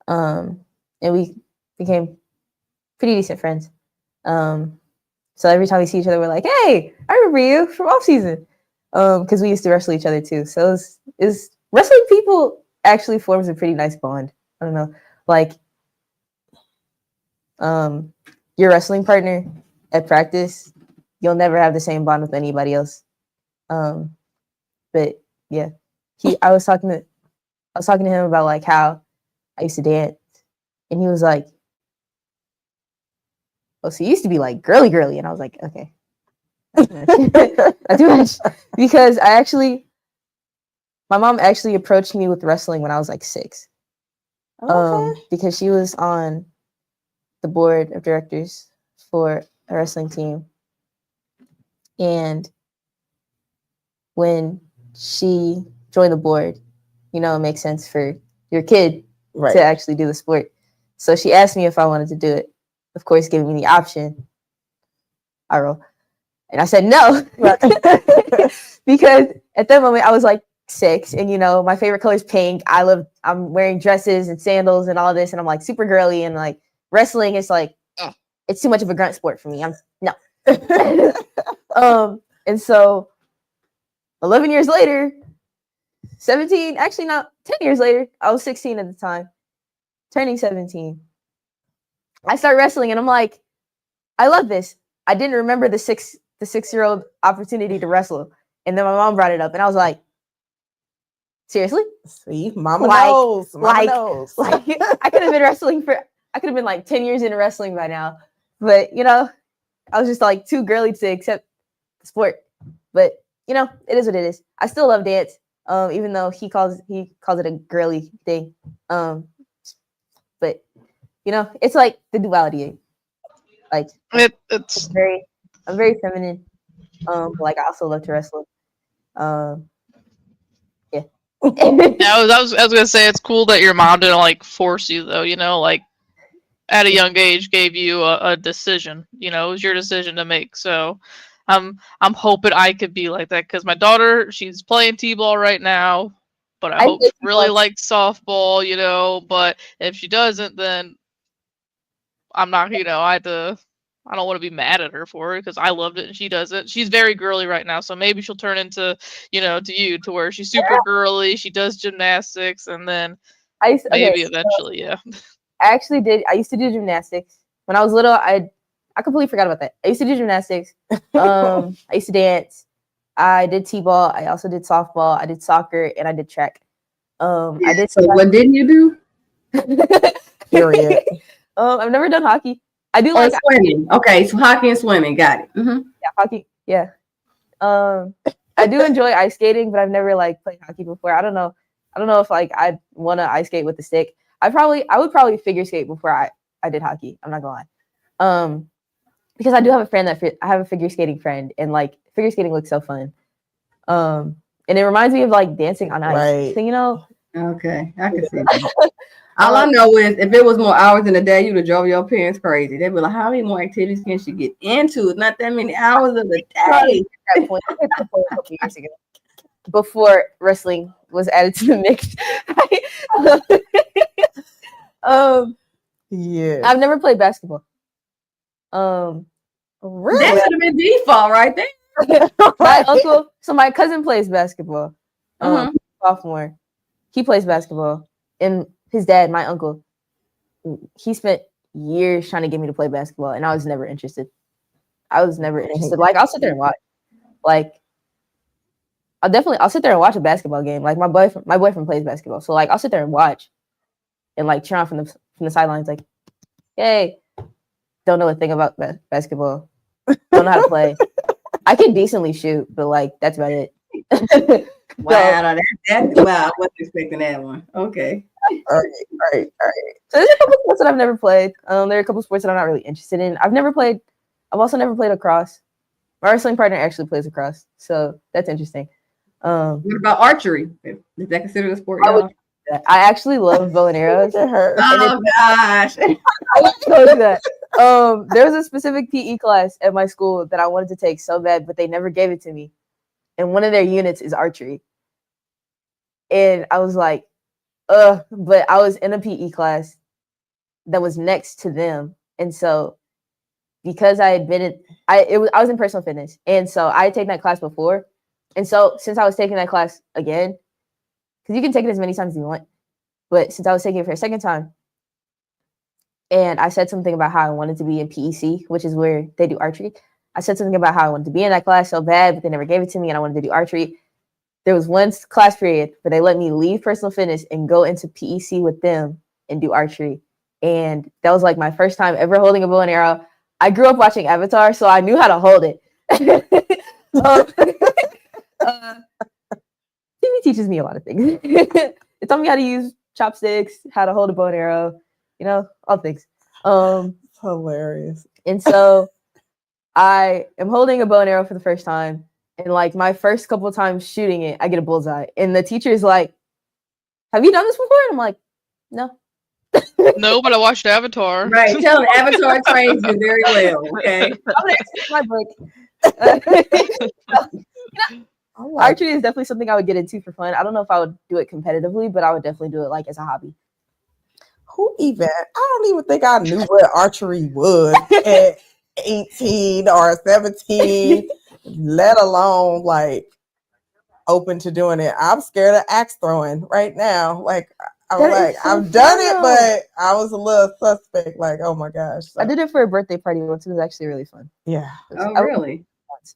And we became pretty decent friends. So every time we see each other, we're like, hey, I remember you from off season. Because we used to wrestle each other too. So it's wrestling people actually forms a pretty nice bond. I don't know. Like your wrestling partner at practice, you'll never have the same bond with anybody else. But yeah. I was talking to him about like how I used to dance. And he was like, oh, so you used to be like girly. And I was like, okay. Not too much. Because my mom actually approached me with wrestling when I was like 6. Okay. Because she was on the board of directors for a wrestling team. And when she joined the board, you know, it makes sense for your kid to actually do the sport. So she asked me if I wanted to do it. Of course, giving me the option. I roll. And I said no. Because at that moment I was like 6 and you know, my favorite color is pink. I'm wearing dresses and sandals and all this and I'm like super girly and like wrestling is like it's too much of a grunt sport for me. And so 11 years later, 17, actually not 10 years later, I was 16 at the time, turning 17. I start wrestling and I'm like, I love this. I didn't remember the 6-year-old opportunity to wrestle. And then my mom brought it up and I was like, seriously? See, mama knows. Mama knows. Like I could have been like 10 years into wrestling by now. But you know, I was just like too girly to accept the sport. But you know, it is what it is. I still love dance. Even though he calls it a girly thing. But you know, it's like the duality. Like it's I'm very feminine. Like I also love to wrestle. Yeah. I was gonna say it's cool that your mom didn't like force you though, you know, like at a young age gave you a decision. You know, it was your decision to make. So I'm hoping I could be like that because my daughter, she's playing t-ball right now, but I hope she really likes softball, you know, but if she doesn't, then I'm not, you know, I don't want to be mad at her for it because I loved it and she doesn't. She's very girly right now, so maybe she'll turn into, you know, to where she's super girly. She does gymnastics, and then eventually, yeah. I used to do gymnastics when I was little. I completely forgot about that. I used to do gymnastics. I used to dance. I did t-ball. I also did softball. I did soccer, and I did track. I did. So what didn't you do? Period. I've never done hockey. I do like swimming. Okay, so hockey and swimming. Got it. Mm-hmm. Yeah, hockey. Yeah. I do enjoy ice skating, but I've never like played hockey before. I don't know. I don't know if like I'd want to ice skate with the stick. I would probably figure skate before I did hockey. I'm not gonna lie. Because I do have a friend I have a figure skating friend, and like figure skating looks so fun. And it reminds me of like dancing on ice. Right. So, you know. Okay, I can see that. All I know is if it was more hours in the day, you'd have drove your parents crazy. They'd be like, how many more activities can she get into? It's not that many hours of the day. That point, I hit that point a couple years ago, before wrestling was added to the mix. Yeah. I've never played basketball. Really? That should have been default right there. My cousin plays basketball. Sophomore. He plays basketball. And his dad, my uncle, he spent years trying to get me to play basketball, and I was never interested. Like, I'll sit there and watch. Like, I'll sit there and watch a basketball game. Like, my boyfriend plays basketball. So like I'll sit there and watch and like cheer on from the sidelines, like, yay. Don't know a thing about basketball. Don't know how to play. I can decently shoot, but like that's about it. Wow, wow, I wasn't expecting that one. Okay. All right. So there's a couple sports that I've never played. There are a couple sports that I'm not really interested in. I've also never played lacrosse. My wrestling partner actually plays lacrosse, so that's interesting. What about archery? Is that considered a sport? I actually love bow and arrows. Oh gosh. I would tell you that. There was a specific PE class at my school that I wanted to take so bad, but they never gave it to me. And one of their units is archery. And I was like, but I was in a PE class that was next to them. And so because I had been I was in personal fitness. And so I had taken that class before. And so since I was taking that class again, because you can take it as many times as you want, but since I was taking it for a second time, and I said something about how I wanted to be in PEC, which is where they do archery. I said something about how I wanted to be in that class so bad, but they never gave it to me, and I wanted to do archery. There was one class period where they let me leave personal fitness and go into PEC with them and do archery. And that was like my first time ever holding a bow and arrow. I grew up watching Avatar, so I knew how to hold it. TV teaches me a lot of things. It taught me how to use chopsticks, how to hold a bow and arrow, all things. Hilarious. And so I am holding a bow and arrow for the first time. And like my first couple of times shooting it, I get a bullseye. And the teacher is like, have you done this before? And I'm like, no. No, but I watched Avatar. Right. Tell them Avatar trains you very well. Okay. I'm gonna take my break. Archery is definitely something I would get into for fun. I don't know if I would do it competitively, but I would definitely do it like as a hobby. I don't even think I knew what archery was at 18 or 17, let alone like open to doing it. I'm scared of axe throwing right now. Like I've done it, but I was a little suspect. Like, oh my gosh. So. I did it for a birthday party once. It was actually really fun. Yeah. Oh, really?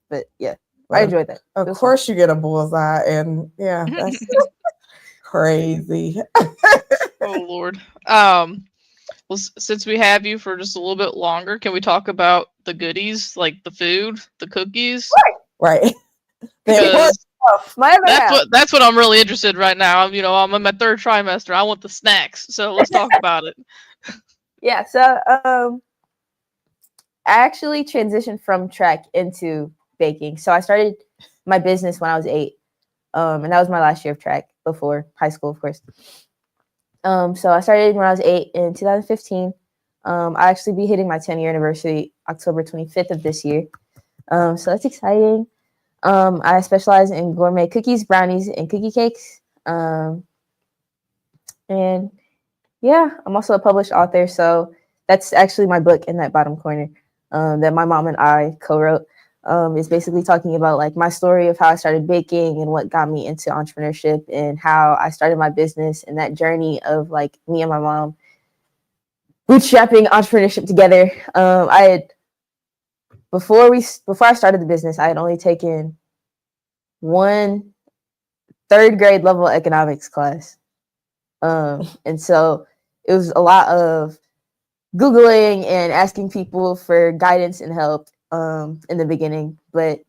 But yeah, I enjoyed that. Of course you get a bullseye, and yeah, that's crazy. Oh Lord. Well, since we have you for just a little bit longer, can we talk about the goodies, like the food, the cookies? Right. That's what I'm really interested in right now. I'm in my third trimester. I want the snacks. So let's talk about it. Yeah. So I actually transitioned from track into baking. So I started my business when I was 8. And that was my last year of track before high school, of course. So I started when I was 8 in 2015. I'll actually be hitting my 10-year anniversary October 25th of this year. So that's exciting. I specialize in gourmet cookies, brownies, and cookie cakes. And yeah, I'm also a published author. So that's actually my book in that bottom corner that my mom and I co-wrote. It's basically talking about like my story of how I started baking and what got me into entrepreneurship and how I started my business and that journey of like me and my mom bootstrapping entrepreneurship together. Before I started the business, I had only taken one 3rd grade level economics class. And so it was a lot of Googling and asking people for guidance and help in the beginning, but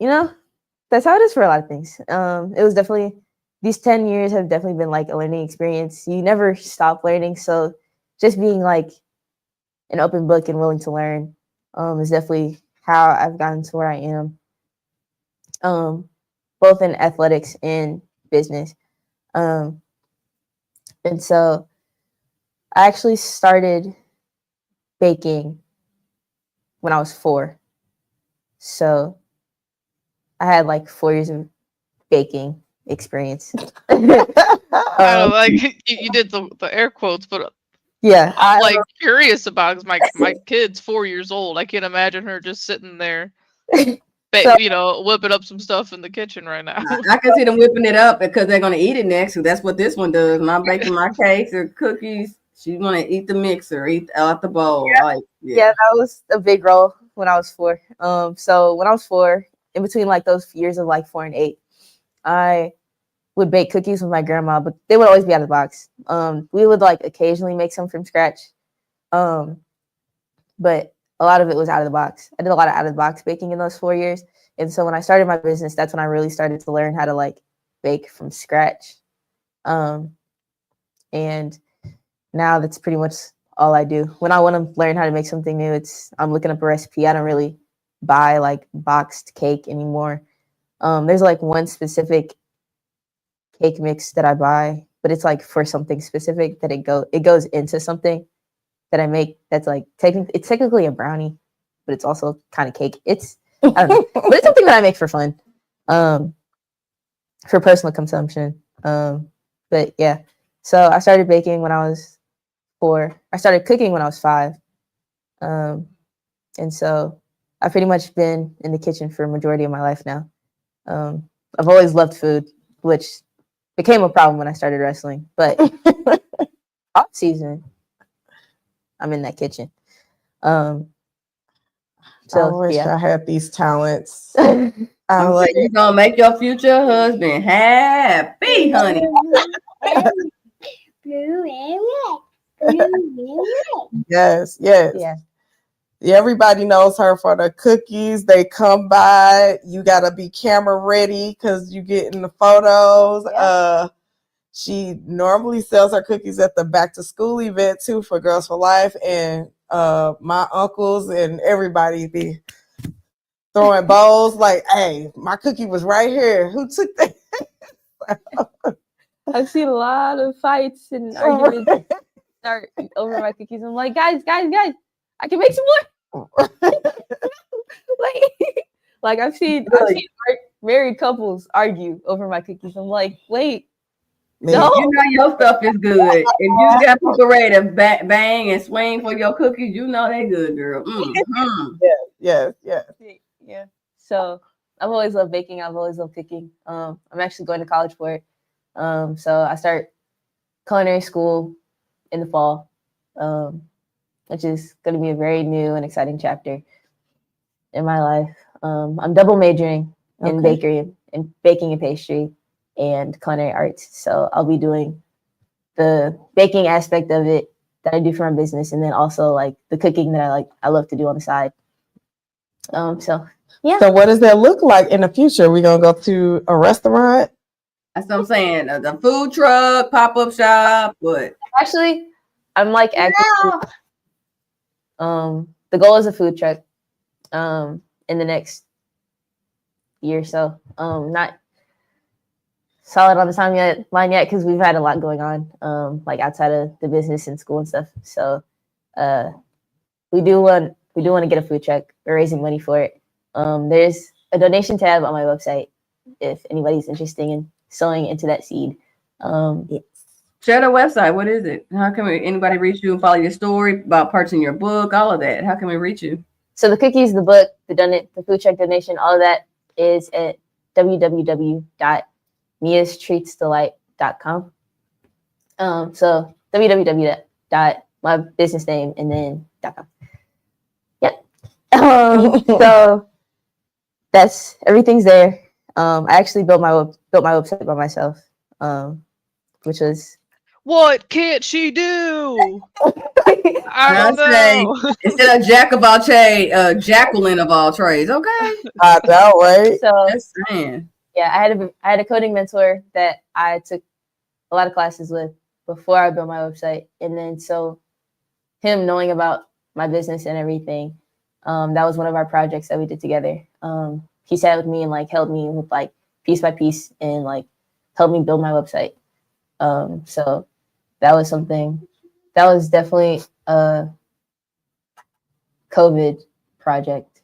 that's how it is for a lot of things. It was definitely these 10 years have definitely been like a learning experience. You never stop learning. So just being like an open book and willing to learn is definitely how I've gotten to where I am, both in athletics and business. And so I actually started baking when I was 4. So I had like 4 years of baking experience. I don't like you did the air quotes, but yeah, I'm like curious about because my kid's 4 years old. I can't imagine her just sitting there, whipping up some stuff in the kitchen right now. I can see them whipping it up because they're gonna eat it next. So that's what this one does. When I'm baking my cakes or cookies, she's gonna eat the mixer, eat out the bowl. Yeah, that was a big role when I was 4. So when I was 4, in between like those years of like 4 and 8, I would bake cookies with my grandma, but they would always be out of the box. We would like occasionally make some from scratch, but a lot of it was out of the box. I did a lot of out of the box baking in those 4 years, and so when I started my business, that's when I really started to learn how to like bake from scratch. And now that's pretty much all I do. When I want to learn how to make something new, I'm looking up a recipe. I don't really buy like boxed cake anymore. There's like one specific cake mix that I buy, but it's like for something specific that it goes into something that I make that's like it's technically a brownie, but it's also kind of cake. I don't know, but it's something that I make for fun, for personal consumption. But yeah, so I started baking when I was 4. I started cooking when I was 5, and so I've pretty much been in the kitchen for a majority of my life now. I've always loved food, which became a problem when I started wrestling. But off season, I'm in that kitchen. So I wish I had these talents. I'm like, you're gonna make your future husband happy, honey. Yes. Yeah. Everybody knows her for the cookies. They come by. You gotta be camera ready because you get in the photos. Yeah. She normally sells her cookies at the back to school event too for Girls for Life, and my uncles and everybody be throwing bowls like, "Hey, my cookie was right here. Who took that?" I've seen a lot of fights and arguments start over my cookies. I'm like, guys, I can make some more. like I've seen married couples argue over my cookies. I'm like, wait, no. You know your stuff is good. If you got people ready to bang and swing for your cookies, you know they good, girl. Mm-hmm. Yes. Yeah. So I've always loved baking. I've always loved cooking. I'm actually going to college for it. So I start culinary school in the fall, which is going to be a very new and exciting chapter in my life. I'm double majoring in bakery and baking and pastry and culinary arts. So I'll be doing the baking aspect of it that I do for my business, and then also like the cooking that I love to do on the side. So yeah. So what does that look like in the future? We gonna go to a restaurant? That's what I'm saying. The food truck, pop-up shop, what? Actually, I'm like actively, the goal is a food truck in the next year or so. Not solid on the timeline yet because we've had a lot going on, like outside of the business and school and stuff. So we do want to get a food truck. We're raising money for it. There's a donation tab on my website if anybody's interested in sowing into that seed. Yes. Share the website. What is it? How can anybody reach you and follow your story about purchasing your book, all of that? How can we reach you? So the cookies, the book, the food truck donation, all of that is at www.miastreatsdelight.com. So my business name and then .com. Yep. So that's everything's there. I actually built my website by myself, which was. What can't she do? I don't know. Instead of Jack of all trades, Jacqueline of all trades. Okay. I know, right? So just saying. yeah, I had a coding mentor that I took a lot of classes with before I built my website, and then so him knowing about my business and everything, that was one of our projects that we did together. He sat with me and like helped me with like piece by piece and like helped me build my website. So that was something that was definitely a COVID project,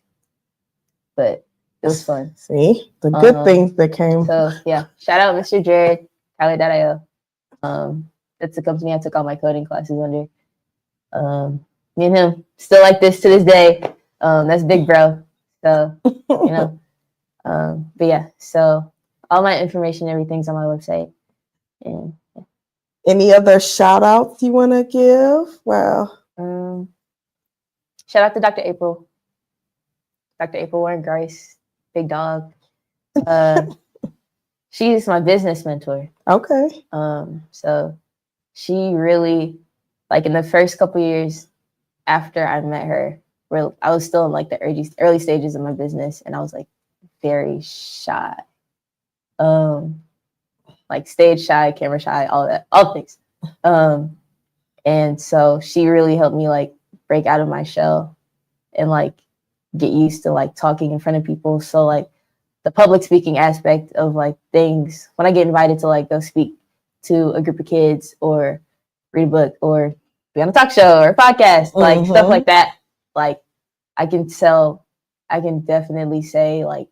but it was fun. See, the good things that came. So yeah, shout out Mr. Jared, Kylie.io. That's the company I took all my coding classes under. Me and him still like this to this day. That's big bro. So, you know, but yeah, so all my information, everything's on my website. And yeah. Any other shout outs you want to give? Well, shout out to Dr. April. Dr. April Warren Grice, big dog. She's my business mentor. Okay. So she really, like in the first couple years after I met her, I was still in like the early stages of my business, and I was like very shy. Like stage shy, camera shy, all that, all things. And so she really helped me like break out of my shell and like get used to like talking in front of people. So like the public speaking aspect of like things, when I get invited to like go speak to a group of kids or read a book or be on a talk show or a podcast, like stuff like that, like I can definitely say like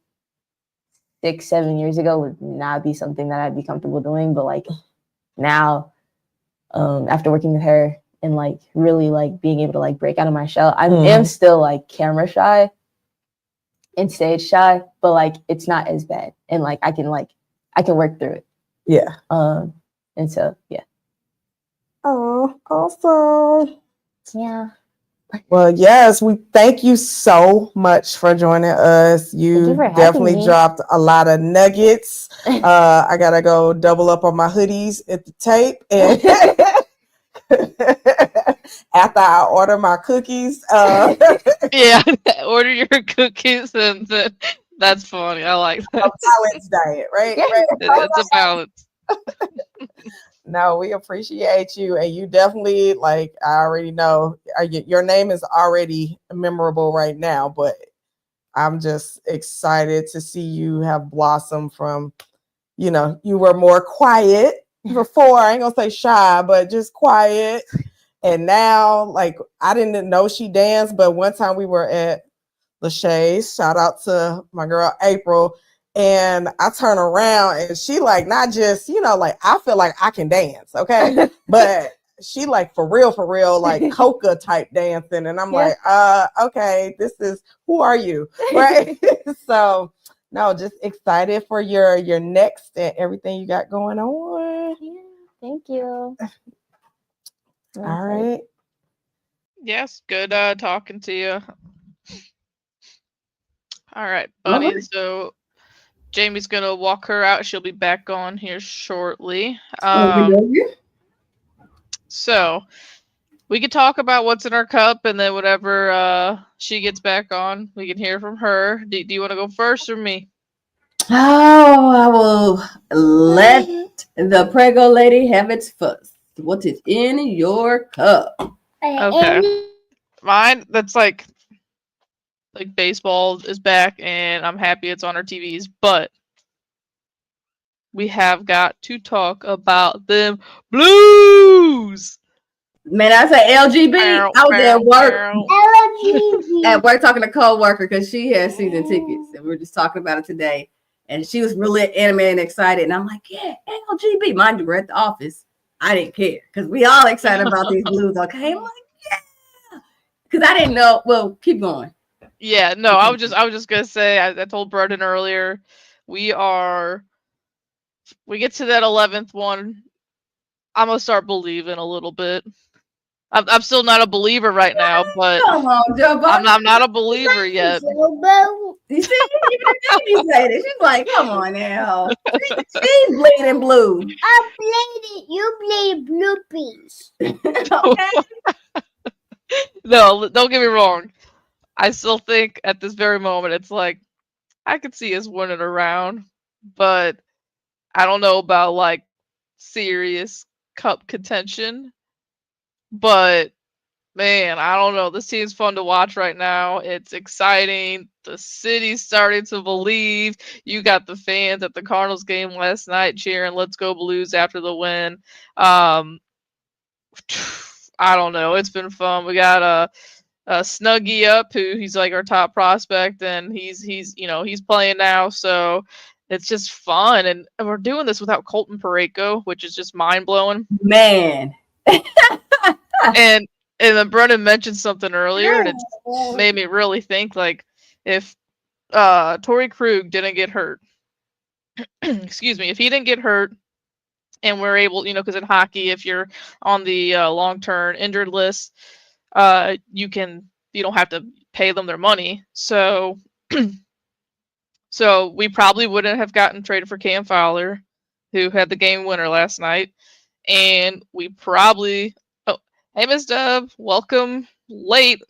6-7 years ago would not be something that I'd be comfortable doing. But like now, after working with her and like really like being able to like break out of my shell, I am still like camera shy and stage shy, but like it's not as bad. And like I can work through it. Yeah. And so yeah. Oh, awesome. Yeah. Well, yes, we thank you so much for joining us. You definitely dropped a lot of nuggets. I gotta go double up on my hoodies at the tape, and after I order my cookies. Yeah, order your cookies, and that's funny. I like that. A balanced diet, right? Yeah. Right. It's a balance. No, we appreciate you, and you definitely, like, I already know your name is already memorable right now, but I'm just excited to see you have blossomed from, you know, you were more quiet before. I ain't gonna say shy, but just quiet. And now, like, I didn't know she danced, but one time we were at Lachey's, shout out to my girl April, and I turn around and she like, not just, you know, like I feel like I can dance, okay? But she like for real, like coca type dancing. And I'm like, okay, this is, who are you? Right? So no, just excited for your next and everything you got going on. Yeah, thank you. All right. Yes, good talking to you. All right, buddy. So Jamie's gonna walk her out. She'll be back on here shortly. So we could talk about what's in our cup, and then whatever she gets back on, we can hear from her. Do you want to go first or me? Oh, I will let the prego lady have its first. What is in your cup? Okay. Mine, that's like baseball is back, and I'm happy it's on our TVs, but we have got to talk about them Blues. Man, I say LGB. I was at work talking to co-worker because she has season tickets, and we were just talking about it today. And she was really animated and excited, and I'm like, yeah, LGB. Mind you, we're at the office. I didn't care because we all excited about these Blues. Okay, I'm like, yeah, because I didn't know. Well, keep going. Yeah, no, I was just gonna say, I told Brendan earlier, we get to that 11th one, I'm gonna start believing a little bit. I'm still not a believer right now, but come on, Joe, I'm not a believer yet. You see, even the baby said it. She's like, come on now. She's bleeding blue. I played it. You played blue piece. Okay. No, don't get me wrong. I still think at this very moment, it's like, I could see us winning a round, but I don't know about like serious cup contention. But man, I don't know. This team's fun to watch right now. It's exciting. The city's starting to believe. You got the fans at the Cardinals game last night cheering "Let's go Blues" after the win. Um, I don't know. It's been fun. We got a Snuggie up, who he's like our top prospect, and he's playing now. So it's just fun, and we're doing this without Colton Parayko, which is just mind blowing. Man. And then Brennan mentioned something earlier, and it's made me really think, like, if Torrey Krug didn't get hurt, excuse me, if he didn't get hurt, and we're able, because in hockey, if you're on the long-term injured list, you don't have to pay them their money. So, so we probably wouldn't have gotten traded for Cam Fowler, who had the game winner last night, and we probably. Oh, hey, Miss Dub, welcome late.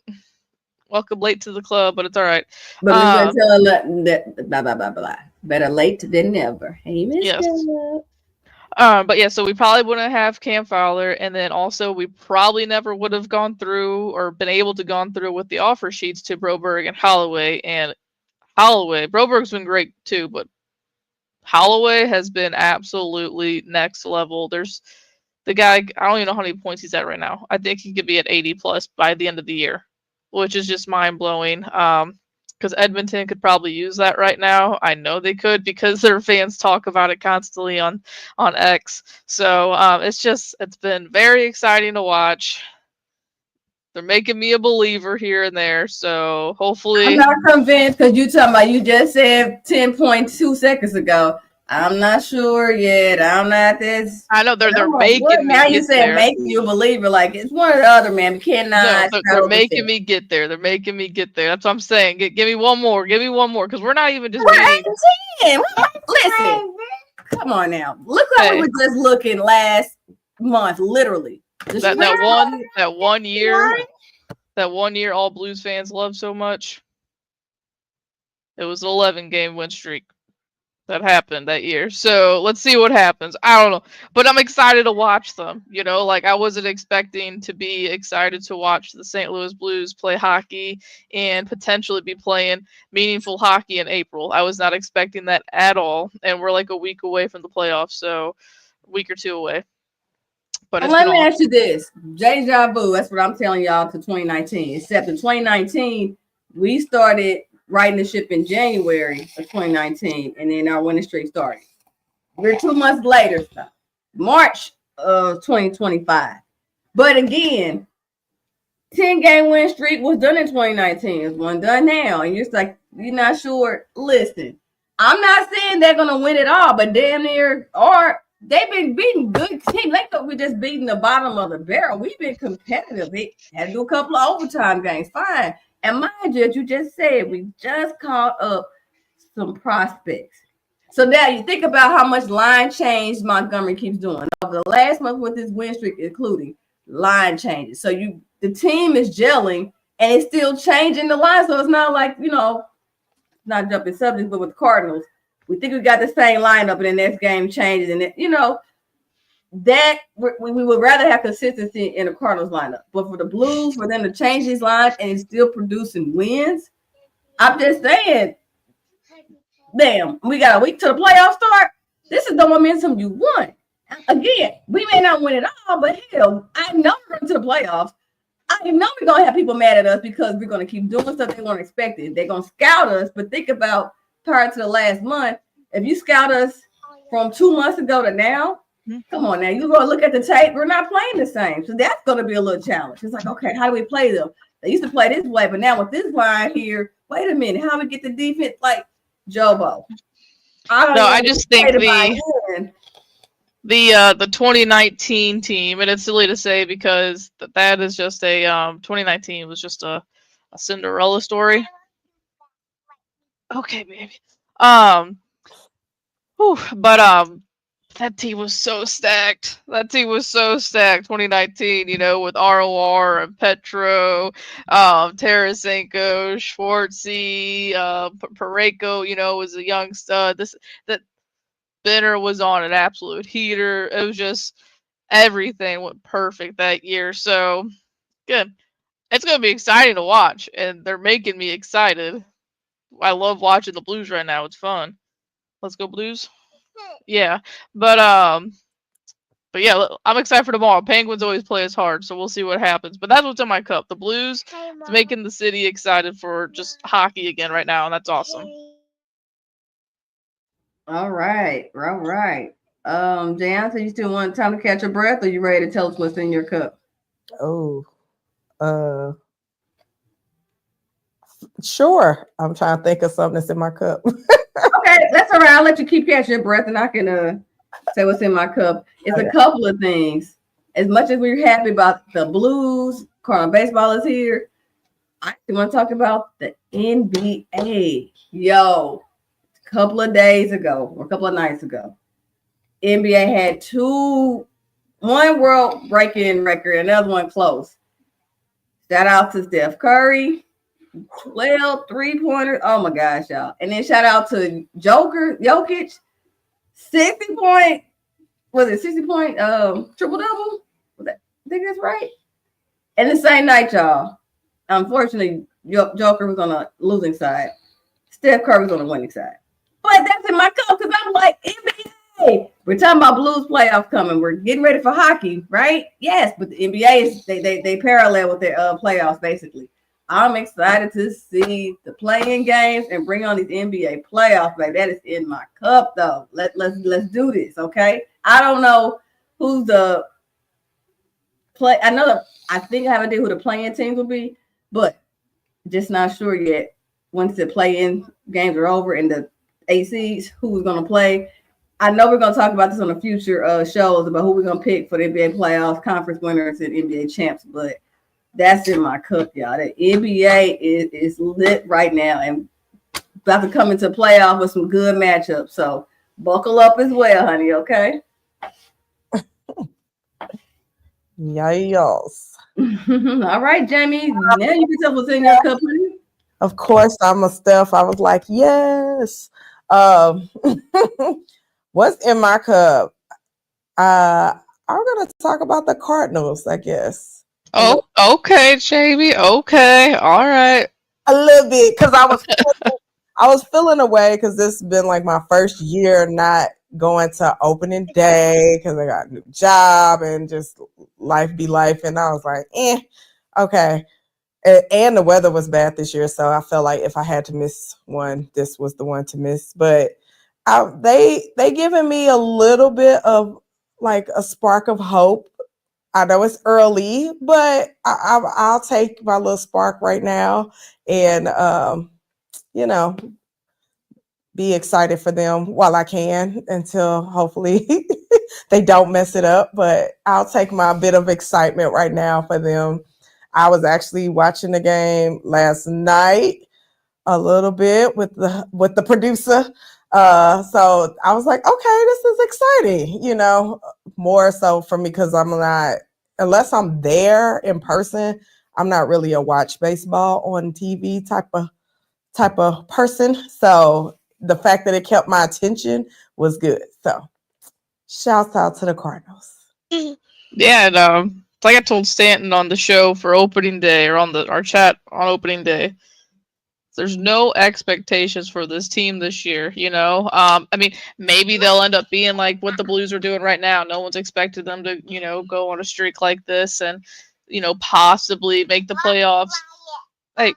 Welcome late to the club, but it's all right. But we gonna tell her that blah blah blah blah. Better late than never. Hey, Miss Yes. Dub. But yeah, so we probably wouldn't have Cam Fowler, and then also we probably never would have gone through or been able to gone through with the offer sheets to Broberg and Holloway. And Broberg's been great too, but Holloway has been absolutely next level. There's the guy, I don't even know how many points he's at right now. I think he could be at 80 plus by the end of the year, which is just mind blowing. Because Edmonton could probably use that right now. I know they could because their fans talk about it constantly on X. So it's been very exciting to watch. They're making me a believer here and there. So hopefully, I'm not convinced because you just said 10.2 seconds ago. I'm not sure yet. I'm not this. I know they're making me. Now you said making you a believer. Like it's one or the other, man. We cannot. No, they're making me get there. They're making me get there. That's what I'm saying. Give me one more. Give me one more, because we're not even just beating. Listen, come on now. Look like we were just looking last month, literally. That one year all Blues fans love so much. It was an 11-game win streak that happened that year. So let's see what happens. I don't know, but I'm excited to watch them. Like I wasn't expecting to be excited to watch the St. Louis Blues play hockey and potentially be playing meaningful hockey in April. I was not expecting that at all. And we're like a week away from the playoffs, so a week or two away. But let me ask you this. Deja vu, that's what I'm telling y'all to 2019. Except in 2019, we started writing the ship in January of 2019, and then our winning streak started. We're 2 months later, March of 2025. But again, 10-game win streak was done in 2019. It's one done now. And you're like, you're not sure. Listen, I'm not saying they're going to win it all, but damn near are. They've been beating good teams. They thought we just beating the bottom of the barrel. We've been competitive. They had to do a couple of overtime games. Fine. And mind you, as you just said, we just caught up some prospects. So now you think about how much line change Montgomery keeps doing over the last month with this win streak, including line changes. So the team is gelling and it's still changing the line. So it's not like, not jumping subjects, but with the Cardinals, we think we got the same lineup and the next game changes. And that we would rather have consistency in the Cardinals lineup. But for the Blues, for them to change these lines and it's still producing wins, I'm just saying, damn, we got a week to the playoff start. This is the momentum you want. Again, we may not win it all, but hell, I know we're going to the playoffs. I know we're going to have people mad at us because we're going to keep doing stuff they weren't expecting. They're going to scout us, but think about prior to the last month, if you scout us from 2 months ago to now, come on now, you're going to look at the tape. We're not playing the same. So that's going to be a little challenge. It's like, okay, how do we play them? They used to play this way, but now with this line here, wait a minute, how do we get the defense like Jobo? I just think the 2019 team, and it's silly to say because that is just a 2019 was just a Cinderella story. Okay, baby. But that team was so stacked. 2019, with ROR and Petro, Tarasenko, Schwartzy, Parayko, was a young stud. spinner was on an absolute heater. It was just everything went perfect that year. So good. It's gonna be exciting to watch, and they're making me excited. I love watching the Blues right now. It's fun. Let's go Blues. Yeah, but yeah, I'm excited for tomorrow. Penguins always play us hard, so we'll see what happens. But that's what's in my cup. The Blues is making the city excited for just hockey again right now, and that's awesome. All right, all right. Jan, so you still want time to catch your breath, or you ready to tell us what's in your cup? Oh, sure. I'm trying to think of something that's in my cup. Okay, that's all right. I'll let you keep catching your breath, and I can say what's in my cup. It's a couple of things. As much as we're happy about the Blues, Cardinal baseball is here. I want to talk about the NBA. Yo, a couple of days ago, or a couple of nights ago, NBA had one world breaking record, another one close. Shout out to Steph Curry, 12 3-pointers. Oh my gosh, y'all. And then shout out to Jokic, 60 point, was it 60 point triple double? I think that's right. And the same night, y'all. Unfortunately, Joker was on the losing side. Steph Curry was on the winning side. But that's in my cup because I'm like, NBA. We're talking about Blues playoffs coming. We're getting ready for hockey, right? Yes, but the NBA is they parallel with their playoffs basically. I'm excited to see the playing games and bring on these NBA playoffs, baby. That is in my cup, though. Let's do this, okay? I don't know who's the play. I think I have an idea who the playing teams will be, but just not sure yet. Once the play-in games are over and the 8 seeds, who's going to play. I know we're going to talk about this on the future shows about who we're going to pick for the NBA playoffs, conference winners, and NBA champs, but that's in my cup, y'all. The NBA is lit right now and about to come into playoff with some good matchups. So buckle up as well, honey, okay? Yes. All right, Jamie. Now you can tell what's in your cup, honey. Of course, I'm a Steph. I was like, yes. What's in my cup? I'm gonna talk about the Cardinals, I guess. Oh, okay, Jamie. Okay, all right. A little bit because I was feeling away because this has been like my first year not going to opening day because I got a new job and just life be life, and I was like, okay. And the weather was bad this year, so I felt like if I had to miss one, this was the one to miss. But they giving me a little bit of like a spark of hope. I know it's early, but I'll take my little spark right now, and be excited for them while I can until hopefully they don't mess it up. But I'll take my bit of excitement right now for them. I was actually watching the game last night a little bit with the producer. So I was like, okay, this is exciting, more so for me because I'm not, unless I'm there in person, I'm not really a watch baseball on TV type of person. So the fact that it kept my attention was good. So shouts out to the Cardinals. Yeah, and like I told Stanton on the show for opening day or on our chat on opening day, there's no expectations for this team this year, I mean, maybe they'll end up being like what the Blues are doing right now. No one's expected them to, go on a streak like this and, possibly make the playoffs. Like,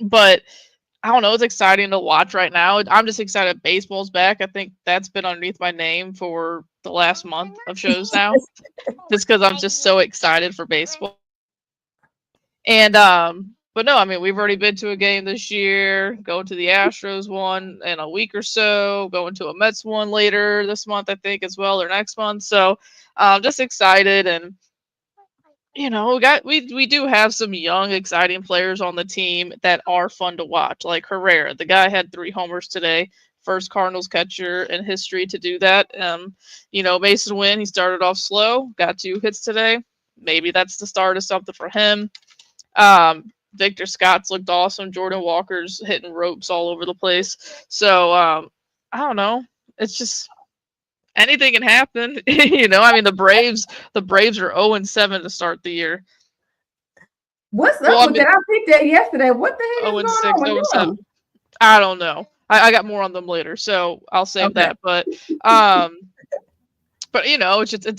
but I don't know. It's exciting to watch right now. I'm just excited baseball's back. I think that's been underneath my name for the last month of shows now, just because I'm just so excited for baseball. And but no, I mean we've already been to a game this year. Going to the Astros one in a week or so. Going to a Mets one later this month, I think, as well, or next month. So just excited, and we do have some young, exciting players on the team that are fun to watch. Like Herrera, the guy had 3 homers today. First Cardinals catcher in history to do that. Mason Wynn, he started off slow, got 2 hits today. Maybe that's the start of something for him. Victor Scott's looked awesome. Jordan Walker's hitting ropes all over the place. So I don't know. It's just anything can happen. I mean, the Braves are 0-7 to start the year. What's up with that? I picked that yesterday. What the heck is going 0-6, on with them? 0-7. I don't know. I got more on them later, so I'll save that. But it's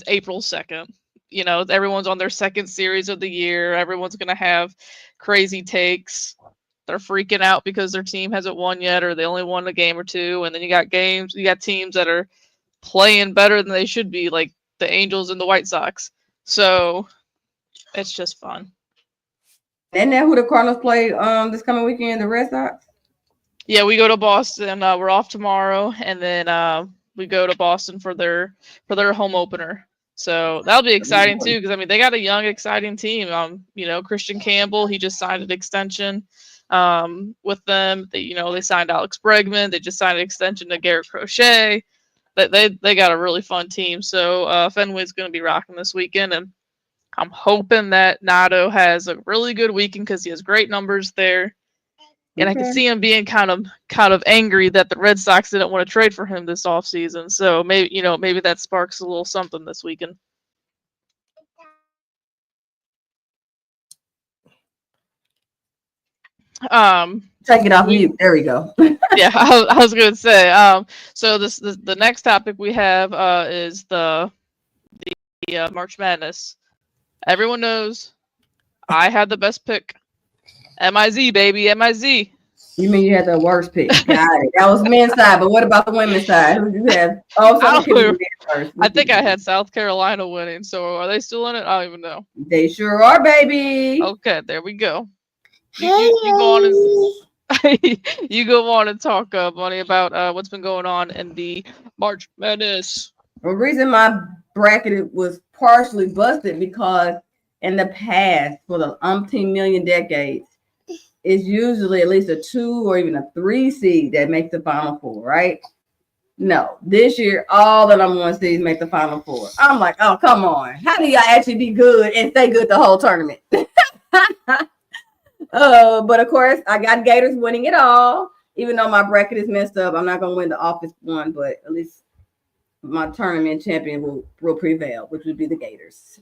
April 2nd. Everyone's on their second series of the year. Everyone's gonna have crazy takes. They're freaking out because their team hasn't won yet, or they only won a game or two. And then you got teams that are playing better than they should be, like the Angels and the White Sox. So it's just fun. Isn't that who the Cardinals play this coming weekend? The Red Sox? Yeah, we go to Boston. We're off tomorrow, and then we go to Boston for their home opener. So that'll be exciting too, because I mean they got a young, exciting team. Christian Campbell, he just signed an extension with them. They signed Alex Bregman. They just signed an extension to Garrett Crochet. They got a really fun team. So Fenway's going to be rocking this weekend, and I'm hoping that Nato has a really good weekend because he has great numbers there. And I can see him being kind of angry that the Red Sox didn't want to trade for him this offseason. So maybe that sparks a little something this weekend. Take it off mute. There we go. Yeah, I was gonna say. So the next topic we have is the March Madness. Everyone knows I had the best pick. MIZ, baby, MIZ. You mean you had the worst pick? Got it. That was men's side, but what about the women's side? Who did you have? I think I had South Carolina winning. So are they still in it? I don't even know. They sure are, baby. Okay, there we go. You go on and talk, Bunny, about what's been going on in the March Madness. The reason my bracket was partially busted because in the past, for the umpteen million decades, it's usually at least a 2 or even a 3 seed that makes the Final Four, right? No, this year all the number 1 seeds make the Final Four. I'm like, oh, come on. How do y'all actually be good and stay good the whole tournament? But of course, I got Gators winning it all. Even though my bracket is messed up, I'm not going to win the office one, but at least my tournament champion will prevail, which would be the Gators.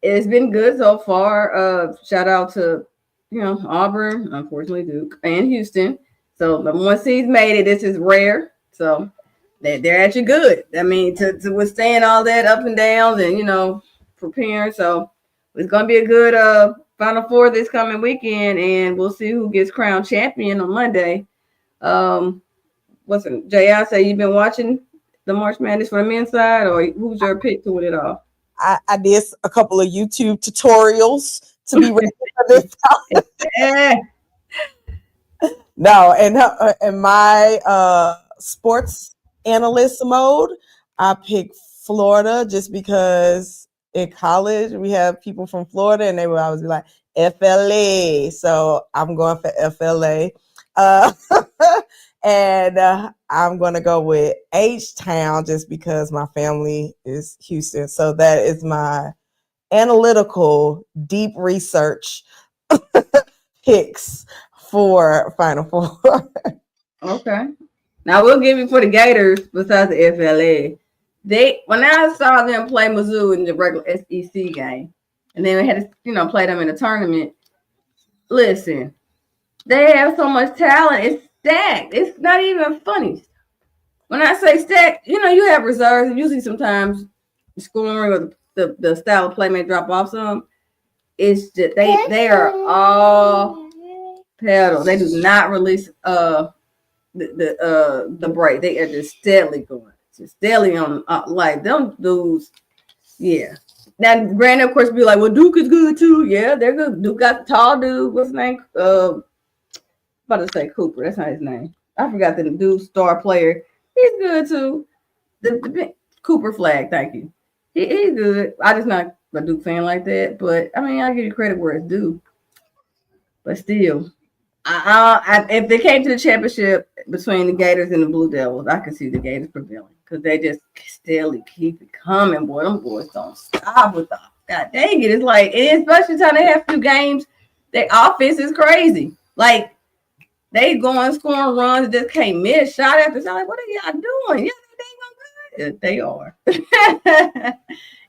It's been good so far. Shout out to Auburn, unfortunately Duke, and Houston. So the 1 seeds made it. This is rare. So they're actually good. I mean, to withstand all that up and downs and preparing. So it's gonna be a good Final Four this coming weekend, and we'll see who gets crowned champion on Monday. Jay, say you've been watching the March Madness for the men's side, or who's your pick to win it all? I did a couple of YouTube tutorials to be ready for this time. No, in my sports analyst mode, I picked Florida just because in college we have people from Florida and they would always be like FLA, so I'm going for FLA. And I'm going to go with H-Town just because my family is Houston. So that is my analytical, deep research picks for Final Four. Okay. Now we'll give you for the Gators besides the FLA. When I saw them play Mizzou in the regular SEC game, and then we had to play them in the tournament. Listen, they have so much talent. It's stacked. It's not even funny. When I say stacked, you have reserves, and usually sometimes the scoring or the style of play may drop off some. It's just they are all pedal. They do not release the break. They are just steadily going, just steadily on like them dudes. Yeah. Now, granted, of course, be like, well, Duke is good too. Yeah, they're good. Duke got the tall dude. What's his name? About to say Cooper. That's not his name. I forgot the dude star player. He's good too. The Cooper Flag. Thank you. He's good. I just not a Duke fan like that, but I mean, I give you credit where it's due. But still, if they came to the championship between the Gators and the Blue Devils, I could see the Gators prevailing because they just steadily keep it coming. Boy, them boys don't stop with the God dang it. It's like, and especially time they have 2 games, their offense is crazy. Like They going scoring runs, just can't miss shot after shot. Like, what are y'all doing? Yeah, they are.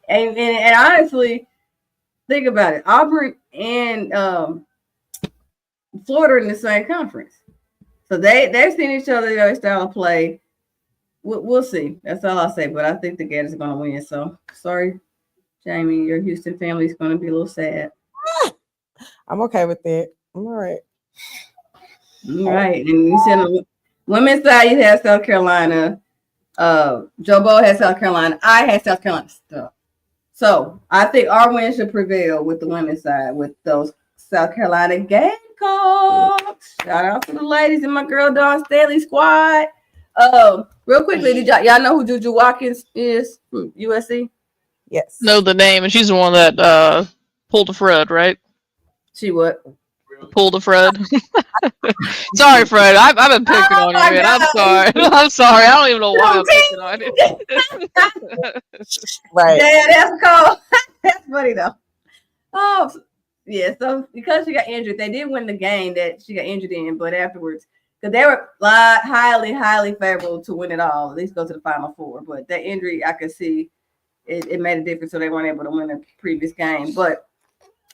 and honestly, think about it. Auburn and Florida in the same conference, so they've seen each other, their style of play. We'll see. That's all I'll say. But I think the Gators are going to win. So sorry, Jamie, your Houston family is going to be a little sad. I'm okay with that. I'm all right. All right. And you said on the women's side, you have South Carolina. Joe Bo has South Carolina. I had South Carolina stuff. So I think our win should prevail with the women's side with those South Carolina Gamecocks. Shout out to the ladies and my girl Dawn Staley squad. Real quickly, did y'all know who Juju Watkins is from USC? Yes. Know the name, and she's the one that pulled a Fred, right? She what? Pulled a Fred. Sorry, Fred. I've been picking on you, man. God. I'm sorry. I'm sorry. I don't even know why I'm picking on you. Right. Yeah, that's cool. That's funny though. Oh, yeah. So because she got injured, they did win the game that she got injured in, but afterwards, because they were highly favorable to win it all, at least go to the Final Four. But that injury, I could see it made a difference, so they weren't able to win the previous game. But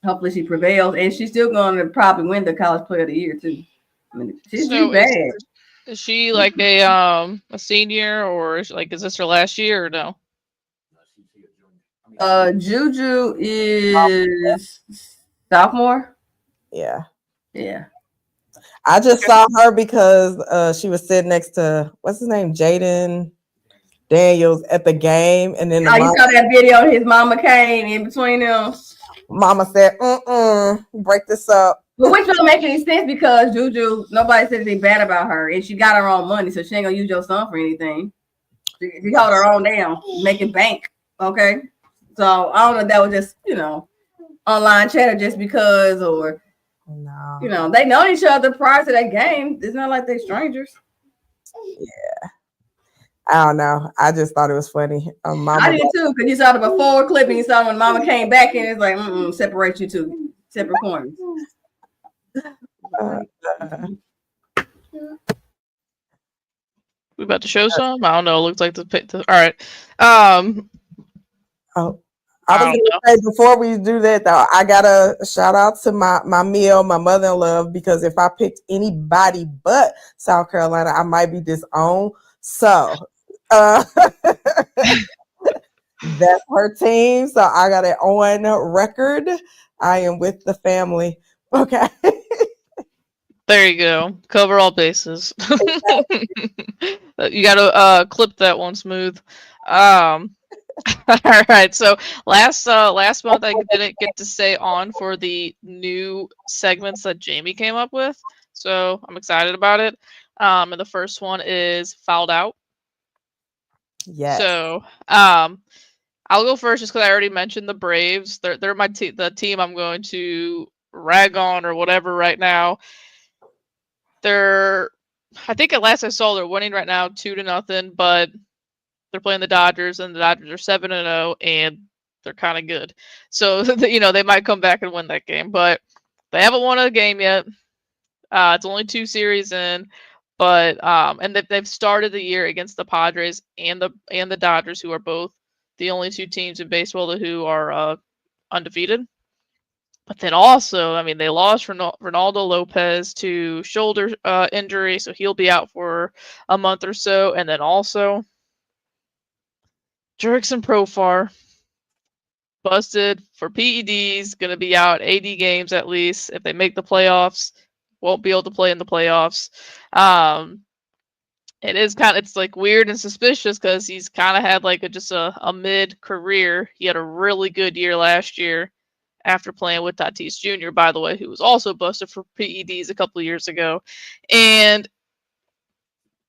hopefully she prevails, and she's still going to probably win the College Player of the Year too. I mean, she's bad. Is she like a senior, or is this her last year or no? Juju is sophomore. Yeah. Yeah. I just saw her because she was sitting next to what's his name, Jaden Daniels at the game, and then you saw that video. His mama came in between them. Mama said, break this up. But which don't make any sense because Juju, nobody said anything bad about her, and she got her own money, so she ain't gonna use your son for anything. She held her own down, making bank. Okay, so I don't know if that was just online chatter just because, or no, they know each other prior to that game. It's not like they're strangers. Yeah. I don't know. I just thought it was funny. Mama I did too, because you saw the before clip and you saw when Mama came back and it's like, separate you two, separate corners. We about to show some? I don't know. It looks like the all right. I was going to say before we do that though, I gotta shout out to my meal, my mother-in-law, because if I picked anybody but South Carolina, I might be disowned. So that's her team. So I got it on record. I am with the family. Okay. There you go. Cover all bases. You gotta clip that one, Smooth. All right. So last month I didn't get to stay on for the new segments that Jamie came up with. So I'm excited about it. And the first one is Fouled Out. Yes. So I'll go first just because I already mentioned the Braves. They're the team I'm going to rag on or whatever right now. I think at last I saw they're winning right now 2-0, but they're playing the Dodgers and the Dodgers are 7-0 and they're kind of good. So they might come back and win that game, but they haven't won a game yet. It's only 2 series in, but and they've started the year against the Padres and the Dodgers, who are both the only 2 teams in baseball who are undefeated. But then also, I mean, they lost Ronaldo Lopez to shoulder injury, so he'll be out for a month or so. And then also, Jurickson Profar busted for PEDs, going to be out 80 games at least. If they make the playoffs, won't be able to play in the playoffs. It's like weird and suspicious because he's kind of had like just a mid career. He had a really good year last year after playing with Tatis Jr., by the way, who was also busted for PEDs a couple of years ago. And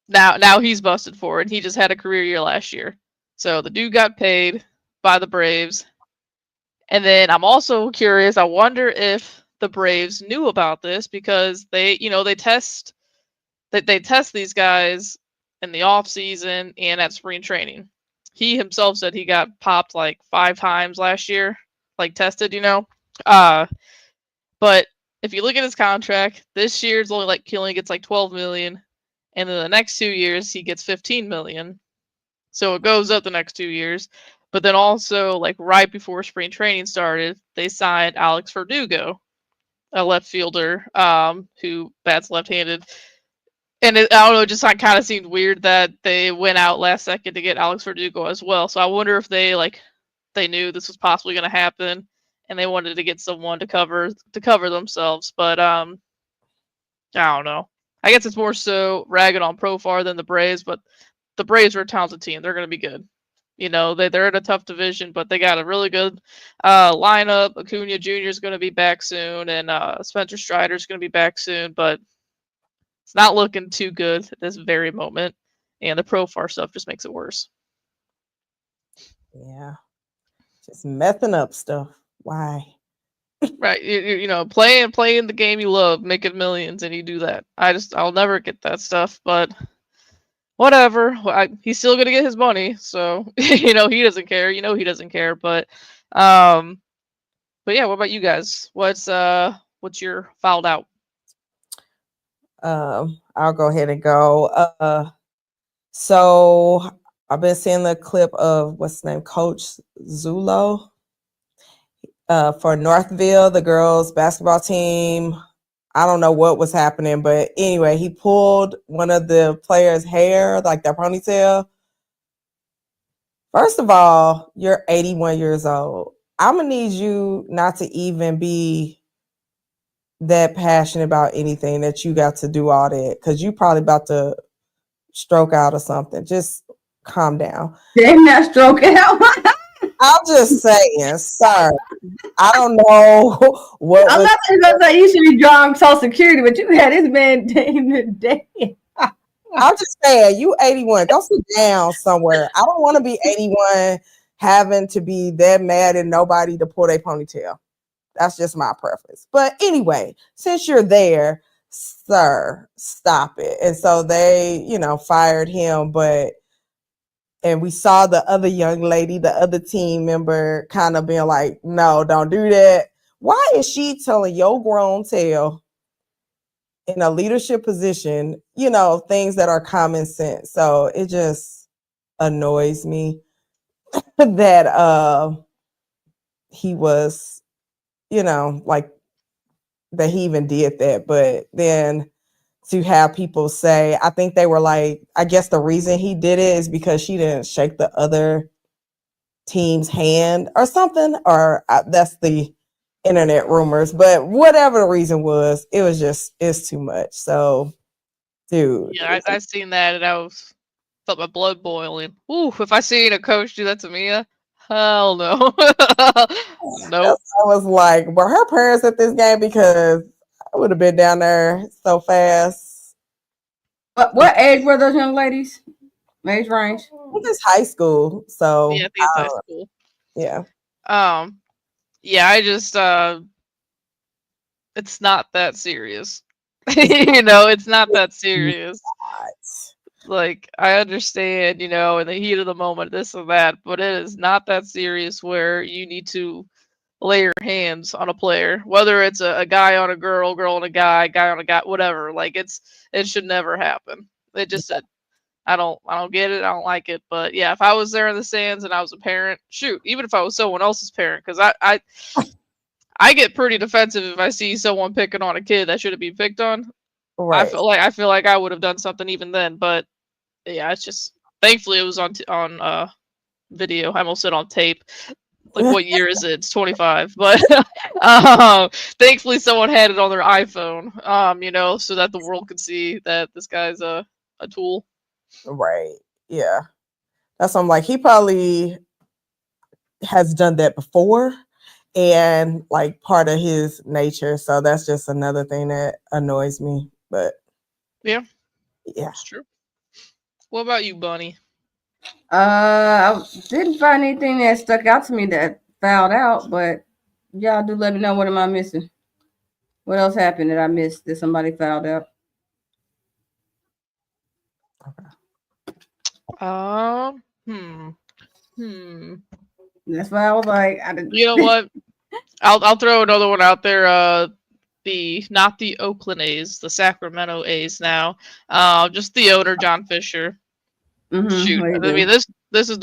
now he's busted for it. He just had a career year last year. So the dude got paid by the Braves. And then I'm also curious, I wonder if the Braves knew about this because they test these guys in the off season and at spring training. He himself said he got popped like 5 times last year, like tested, but if you look at his contract, this year's only like he only gets like 12 million, and then the next 2 years he gets 15 million. So it goes up the next 2 years. But then also, like right before spring training started, they signed Alex Verdugo, a left fielder who bats left-handed. And I don't know, it just kind of seemed weird that they went out last second to get Alex Verdugo as well. So I wonder if they knew this was possibly going to happen, and they wanted to get someone to cover themselves. But I don't know. I guess it's more so ragging on Profar than the Braves, but the Braves are a talented team. They're going to be good. You know, they're in a tough division, but they got a really good lineup. Acuna Jr. is going to be back soon, and Spencer Strider is going to be back soon, but it's not looking too good at this very moment, and the Profar stuff just makes it worse. Yeah. Just messing up stuff. Why? Right, you know, playing the game you love, making millions, and you do that. I'll never get that stuff, but whatever. He's still gonna get his money, so you know he doesn't care. You know he doesn't care, but yeah. What about you guys? What's your fouled out? I'll go ahead and go. So I've been seeing the clip of what's his name, Coach Zulo, for Northville, the girls basketball team. I don't know what was happening, but anyway, he pulled one of the players' hair, like their ponytail. First of all, you're 81 years old. I'm gonna need you not to even be that passionate about anything that you got to do all that, because you probably about to stroke out or something. Just calm down. They're not stroking out. I'm just saying, sir. I don't know what. I'm not saying that you should be drawing Social Security, but you had this man day. I'm just saying, you 81. Go sit down somewhere. I don't want to be 81 having to be that mad at nobody to pull their ponytail. That's just my preference. But anyway, since you're there, sir, stop it. And so they, fired him. And we saw the other young lady, the other team member, kind of being like, no, don't do that. Why is she telling your grown tail in a leadership position, things that are common sense? So it just annoys me that he was, like that he even did that. But then to have people say, I think they were like, I guess the reason he did it is because she didn't shake the other team's hand or something, or that's the internet rumors. But whatever the reason was, it's too much. So, dude. Yeah, I've seen that, and felt my blood boiling. Ooh, if I seen a coach do that to Mia, hell no. Nope. I was like, were her parents at this game? Because I would have been down there so fast. What age were those young ladies? Age range? I think it's high school. So yeah, I think it's high school. Yeah. Yeah, I just it's not that serious. It's not that serious. Like, I understand, in the heat of the moment, this and that, but it is not that serious where you need to lay your hands on a player, whether it's a guy on a girl on a guy on a guy, whatever. Like, it should never happen. It just, I don't get it. I don't like it. But yeah, if I was there in the stands and I was a parent, shoot, even if I was someone else's parent, because I get pretty defensive if I see someone picking on a kid that shouldn't be picked on. Right. I feel like I would have done something even then. But yeah, it's just, thankfully it was on video. I almost said on tape. Like, what year is it? It's 25. But thankfully someone had it on their iPhone, so that the world could see that this guy's a tool. Right. Yeah. That's what I'm like. He probably has done that before, and like part of his nature. So that's just another thing that annoys me. But yeah, that's true. What about you, Bunny? I didn't find anything that stuck out to me that fouled out, but y'all do let me know, what am I missing? What else happened that I missed that somebody fouled out? That's why I was like, you know what? I'll throw another one out there. not the Oakland A's, the Sacramento A's now. Just the owner, John Fisher. Shoot, I mean, this is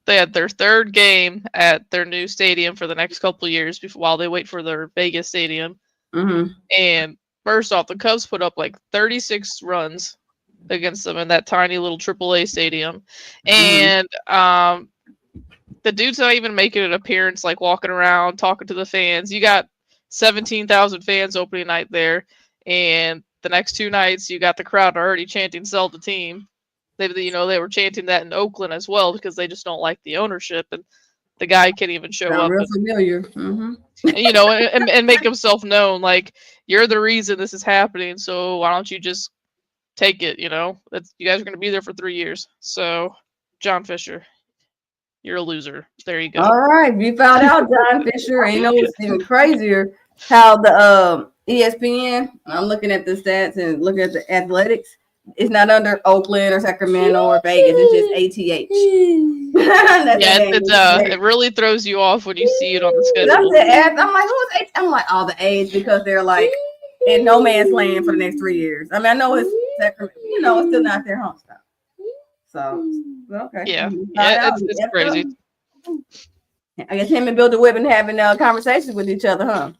they had their third game at their new stadium for the next couple of years while they wait for their Vegas stadium. And first off, the Cubs put up like 36 runs against them in that tiny little AAA stadium, and the dude's not even making an appearance, like walking around talking to the fans. You got 17,000 fans opening night there, and the next two nights you got the crowd already chanting "Sell the team." They were chanting that in Oakland as well because they just don't like the ownership, and the guy can't even show up. Real familiar. And make himself known, like, you're the reason this is happening, so why don't you just take it? You guys are going to be there for 3 years. So, John Fisher, you're a loser. There you go. All right, we found out John Fisher. And it's even crazier how the ESPN. I'm looking at the stats and looking at the athletics. It's not under Oakland or Sacramento or Vegas. It's just ATH. It really throws you off when you see it on the schedule. I'm like, who's ATH? I'm like, all the A's because they're like in no man's land for the next 3 years. I mean, I know it's Sacramento. It's still not their home stuff. So, okay. Yeah, it's crazy. I guess him and Bill DeWitt been having conversations with each other, huh?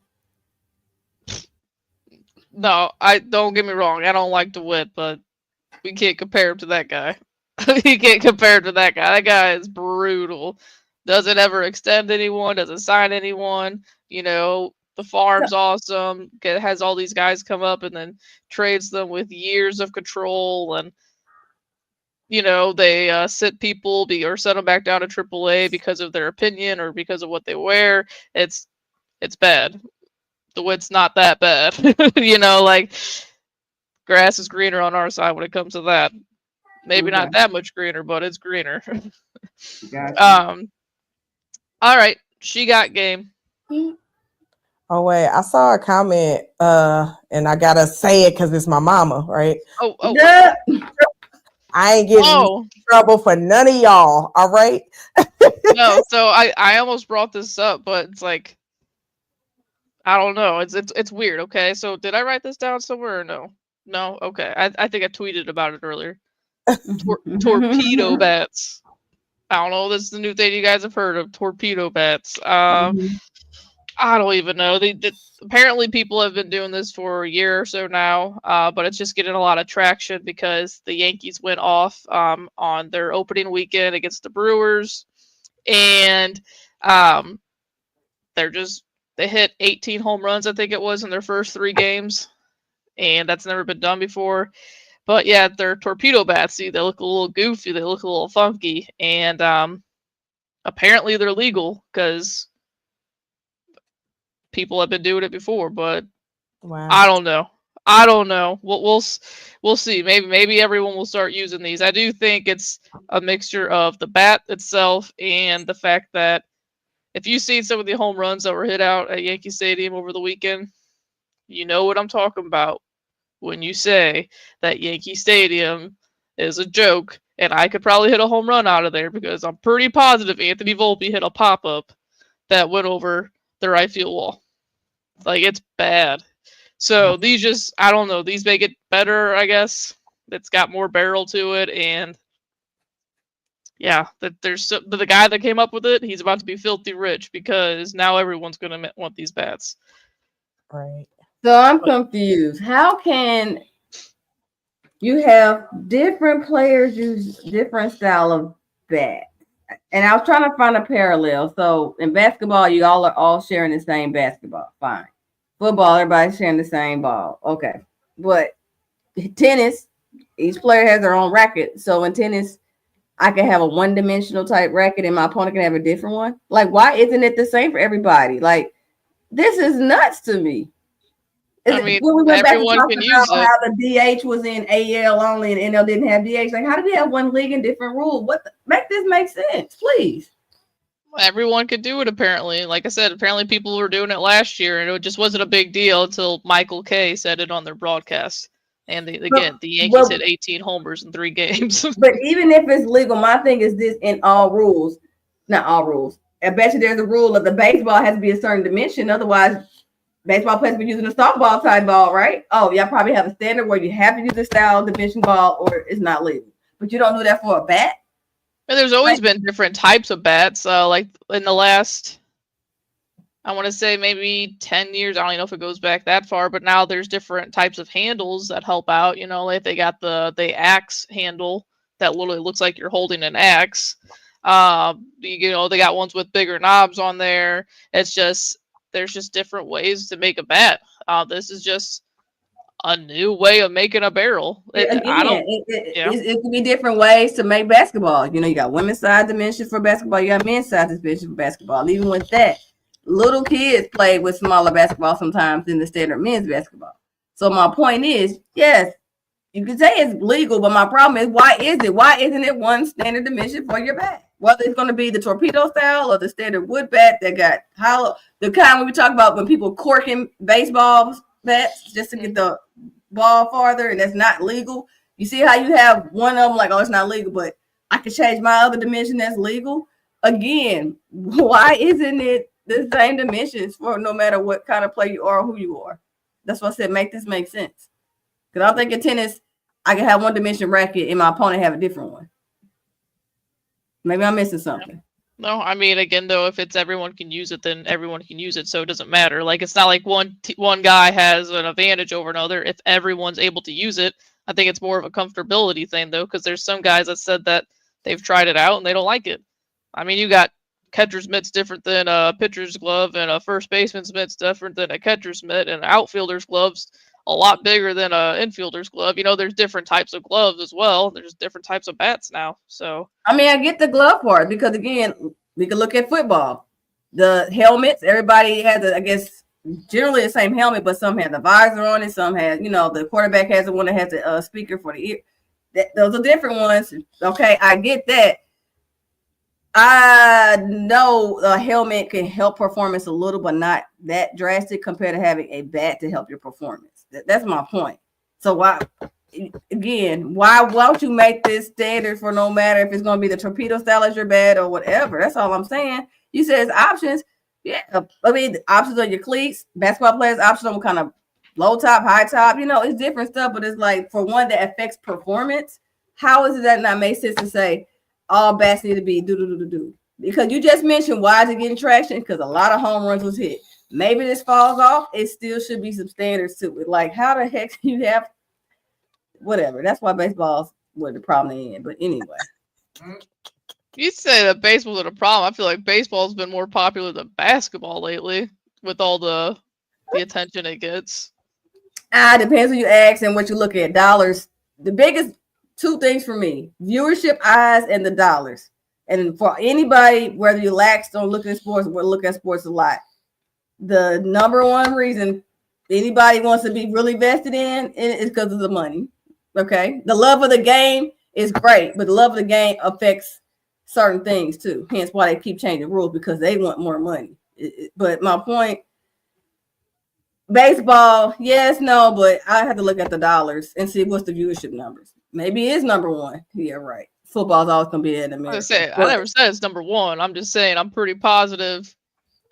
No, don't get me wrong. I don't like DeWitt, but we can't compare him to that guy. You can't compare him to that guy. That guy is brutal. Doesn't ever extend anyone. Doesn't sign anyone. The farm's awesome. Has all these guys come up and then trades them with years of control, and they sit people or send them back down to AAA because of their opinion or because of what they wear. It's bad. DeWitt's not that bad. Like, grass is greener on our side when it comes to that. Maybe not that much greener, but it's greener. Gotcha. All right, she got game. Oh wait, I saw a comment, and I gotta say it because it's my mama, right? Oh. Yeah. I ain't getting in trouble for none of y'all. All right. No, so I almost brought this up, but it's like, I don't know. It's weird. Okay, so did I write this down somewhere or no? No. Okay, I think I tweeted about it earlier. Torpedo bats. I don't know. This is the new thing you guys have heard of, torpedo bats. I don't even know. Apparently people have been doing this for a year or so now, but it's just getting a lot of traction because the Yankees went off on their opening weekend against the Brewers, and they hit 18 home runs, I think it was, in their first 3 games, and that's never been done before. But yeah, they're torpedo bats. See, they look a little goofy, they look a little funky, and apparently they're legal because people have been doing it before. But wow. I don't know. We'll see. Maybe everyone will start using these. I do think it's a mixture of the bat itself and the fact that if you've seen some of the home runs that were hit out at Yankee Stadium over the weekend, you know what I'm talking about when you say that Yankee Stadium is a joke, and I could probably hit a home run out of there because I'm pretty positive Anthony Volpe hit a pop-up that went over the right field wall. Like, it's bad. So these I don't know, these make it better, I guess. It's got more barrel to it, and yeah, the guy that came up with it, he's about to be filthy rich because now everyone's going to want these bats. Right. So I'm confused. How can you have different players use different style of bat? And I was trying to find a parallel. So in basketball, you all are all sharing the same basketball. Fine. Football, everybody's sharing the same ball. Okay. But tennis, each player has their own racket. So in tennis, I can have a one-dimensional type racket and my opponent can have a different one. Like, why isn't it the same for everybody? Like, this is nuts to me. When we went back and talked about how the DH was in AL only and NL didn't have DH, like, how do we have one league and different rules? Make this make sense, please. Everyone could do it, apparently. Like I said, apparently people were doing it last year, and it just wasn't a big deal until Michael Kay said it on their broadcast. And the Yankees hit 18 homers in 3 games. But even if it's legal, my thing is this: in all rules, not all rules. I bet you there's a rule of the baseball has to be a certain dimension. Otherwise, baseball players be using a softball type ball, right? Oh, y'all probably have a standard where you have to use a style dimension ball or it's not legal. But you don't do that for a bat. And there's always been different types of bats. Like in the last, I want to say maybe 10 years. I don't even know if it goes back that far, but now there's different types of handles that help out. You know, like they got the axe handle that literally looks like you're holding an axe. You know, they got ones with bigger knobs on there. It's just, there's just different ways to make a bat. This is just a new way of making a barrel. It could be different ways to make basketball. You know, you got women's size dimensions for basketball. You got men's size dimensions for basketball. Even with that, little kids play with smaller basketball sometimes than the standard men's basketball. So my point is, yes, you can say it's legal, but my problem is, why is it? Why isn't it one standard dimension for your bat? Whether it's going to be the torpedo style or the standard wood bat that got hollow, the kind we talk about when people corking baseball bats just to get the ball farther, and that's not legal. You see how you have one of them like, oh, it's not legal, but I can change my other dimension that's legal. Again, why isn't it the same dimensions for no matter what kind of player you are or who you are? That's what I said, make this make sense. Because I think in tennis, I can have one dimension racket and my opponent have a different one. Maybe I'm missing something. No, I mean, again, though, if it's everyone can use it, then everyone can use it, so it doesn't matter. Like, it's not like one guy has an advantage over another. If everyone's able to use it, I think it's more of a comfortability thing, though, because there's some guys that said that they've tried it out and they don't like it. I mean, you got catcher's mitt's different than a pitcher's glove, and a first baseman's mitt's different than a catcher's mitt, and an outfielder's glove's a lot bigger than a infielder's glove. You know, there's different types of gloves as well. There's different types of bats now. So I mean, I get the glove part because again, we can look at football. The helmets, everybody has I guess generally the same helmet, but some have the visor on it, some have, you know, the quarterback has the one that has the speaker for the ear. Those are different ones. Okay, I get that. I know a helmet can help performance a little, but not that drastic compared to having a bat to help your performance. That's my point. So why won't you make this standard for no matter if it's going to be the torpedo style as your bat or whatever? That's all I'm saying. You said it's options. Yeah, I mean, the options are your cleats. Basketball players options on kind of low top, high top. You know, it's different stuff, but it's like for one that affects performance. How is it that not make sense to say all bats need to be do? Because you just mentioned why is it getting traction? Because a lot of home runs was hit. Maybe this falls off. It still should be some standards to it. Like, how the heck do you have whatever? That's why baseball's where the problem is. But anyway. You say that baseball's a problem. I feel like baseball's been more popular than basketball lately with all the attention it gets. Depends who you ask and what you look at. Dollars. The biggest two things for me: viewership, eyes, and the dollars. And for anybody, whether you lax on looking at sports or look at sports a lot, the number one reason anybody wants to be really vested in it is because of the money. Okay. The love of the game is great, but the love of the game affects certain things too. Hence why they keep changing rules, because they want more money. But my point, baseball, yes, no, but I have to look at the dollars and see what's the viewership numbers. Maybe it is number one. Yeah, right. Football's always going to be in America. I never said it's number one. I'm just saying I'm pretty positive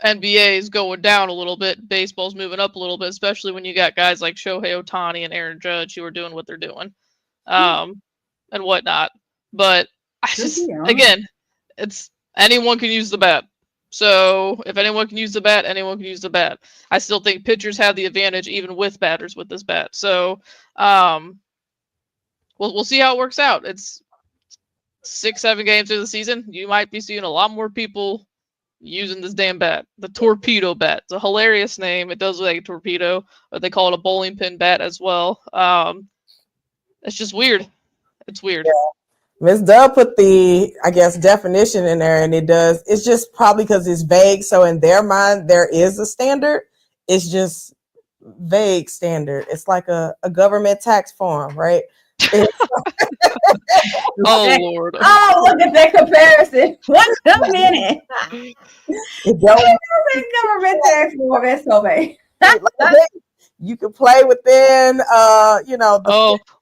NBA is going down a little bit. Baseball's moving up a little bit, especially when you got guys like Shohei Ohtani and Aaron Judge who are doing what they're doing, and whatnot. But I just, again, it's anyone can use the bat. So if anyone can use the bat, anyone can use the bat. I still think pitchers have the advantage even with batters with this bat. So we'll see how it works out. It's 6-7 games through the season. You might be seeing a lot more people using this damn bat. The torpedo bat. It's a hilarious name. It does look like a torpedo, but they call it a bowling pin bat as well. It's just weird. It's weird. Yeah. Ms. Dub put the, I guess, definition in there, and it does. It's just probably because it's vague. So in their mind, there is a standard. It's just vague standard. It's like a government tax form, right? Oh Lord! Oh, look at that comparison. What's a minute? Government tax form. That's so bad. You can play within,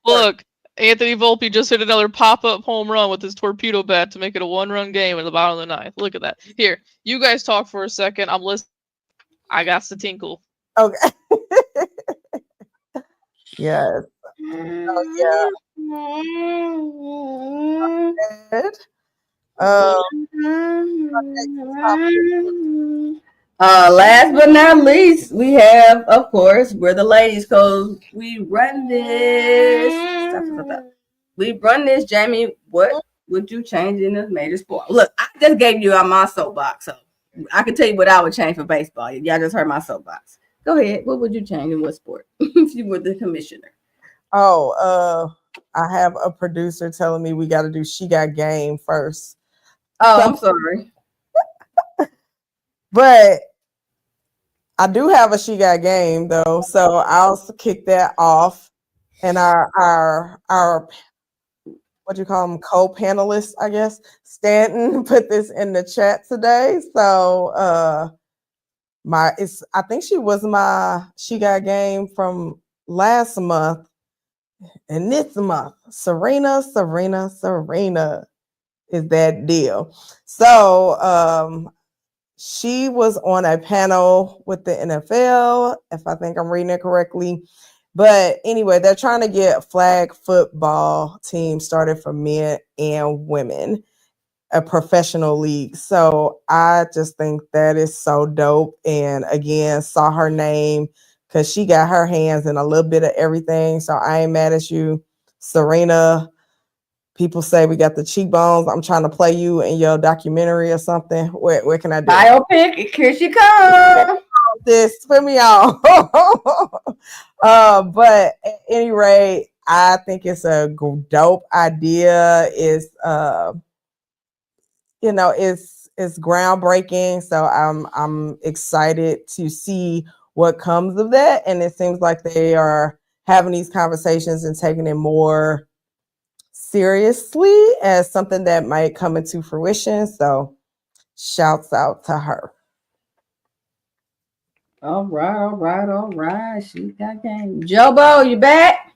Look. Anthony Volpe just hit another pop-up home run with his torpedo bat to make it a one-run game at the bottom of the ninth. Look at that. Here, you guys talk for a second. I'm listening. I got to tinkle. Okay. Yes. Oh yeah. Good. Last but not least, we have, of course, we're the ladies because we run this. Stop, stop, stop. We run this, Jamie. What would you change in this major sport? Look, I just gave you my soapbox, so I can tell you what I would change for baseball. Y'all just heard my soapbox. Go ahead. What would you change in what sport if you were the commissioner? Oh, I have a producer telling me we got to do She Got Game first. Oh, I'm sorry. But I do have a She Got Game though, so I'll kick that off. And our what do you call them, co-panelists, I guess, Stanton put this in the chat today. So I think she was my She Got Game from last month and this month. Serena is that deal. So she was on a panel with the NFL, if I think I'm reading it correctly. But anyway, they're trying to get flag football teams started for men and women, a professional league. So I just think that is so dope. And again, saw her name because she got her hands in a little bit of everything. So I ain't mad at you, Serena. People say we got the cheekbones. I'm trying to play you in your documentary or something. Where can I do Biopic, here she comes. this? Put me on. But at any rate, I think it's a dope idea. It's it's groundbreaking. So I'm excited to see what comes of that. And it seems like they are having these conversations and taking it more seriously as something that might come into fruition. So shouts out to her. All right. She got game. Jobo, you back?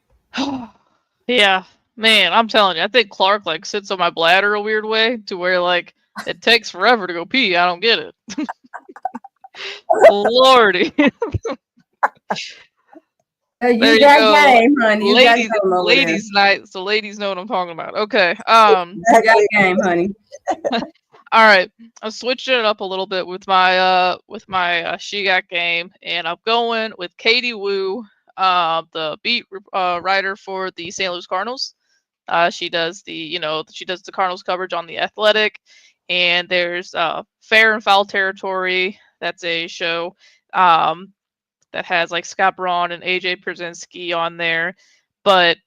Yeah, man, I'm telling you, I think Clark like sits on my bladder a weird way to where like it takes forever to go pee. I don't get it. Lordy. You There you got go. game, honey. You got Ladies, game over there. ladies night, so ladies know what I'm talking about. Okay. You got game, honey. All right. I'm switching it up a little bit with my She Got Game, and I'm going with Katie Wu, the beat writer for the St. Louis Cardinals. She does the Cardinals coverage on The Athletic, and there's Fair and Foul Territory. That's a show that has like Scott Braun and AJ Przinsky on there, but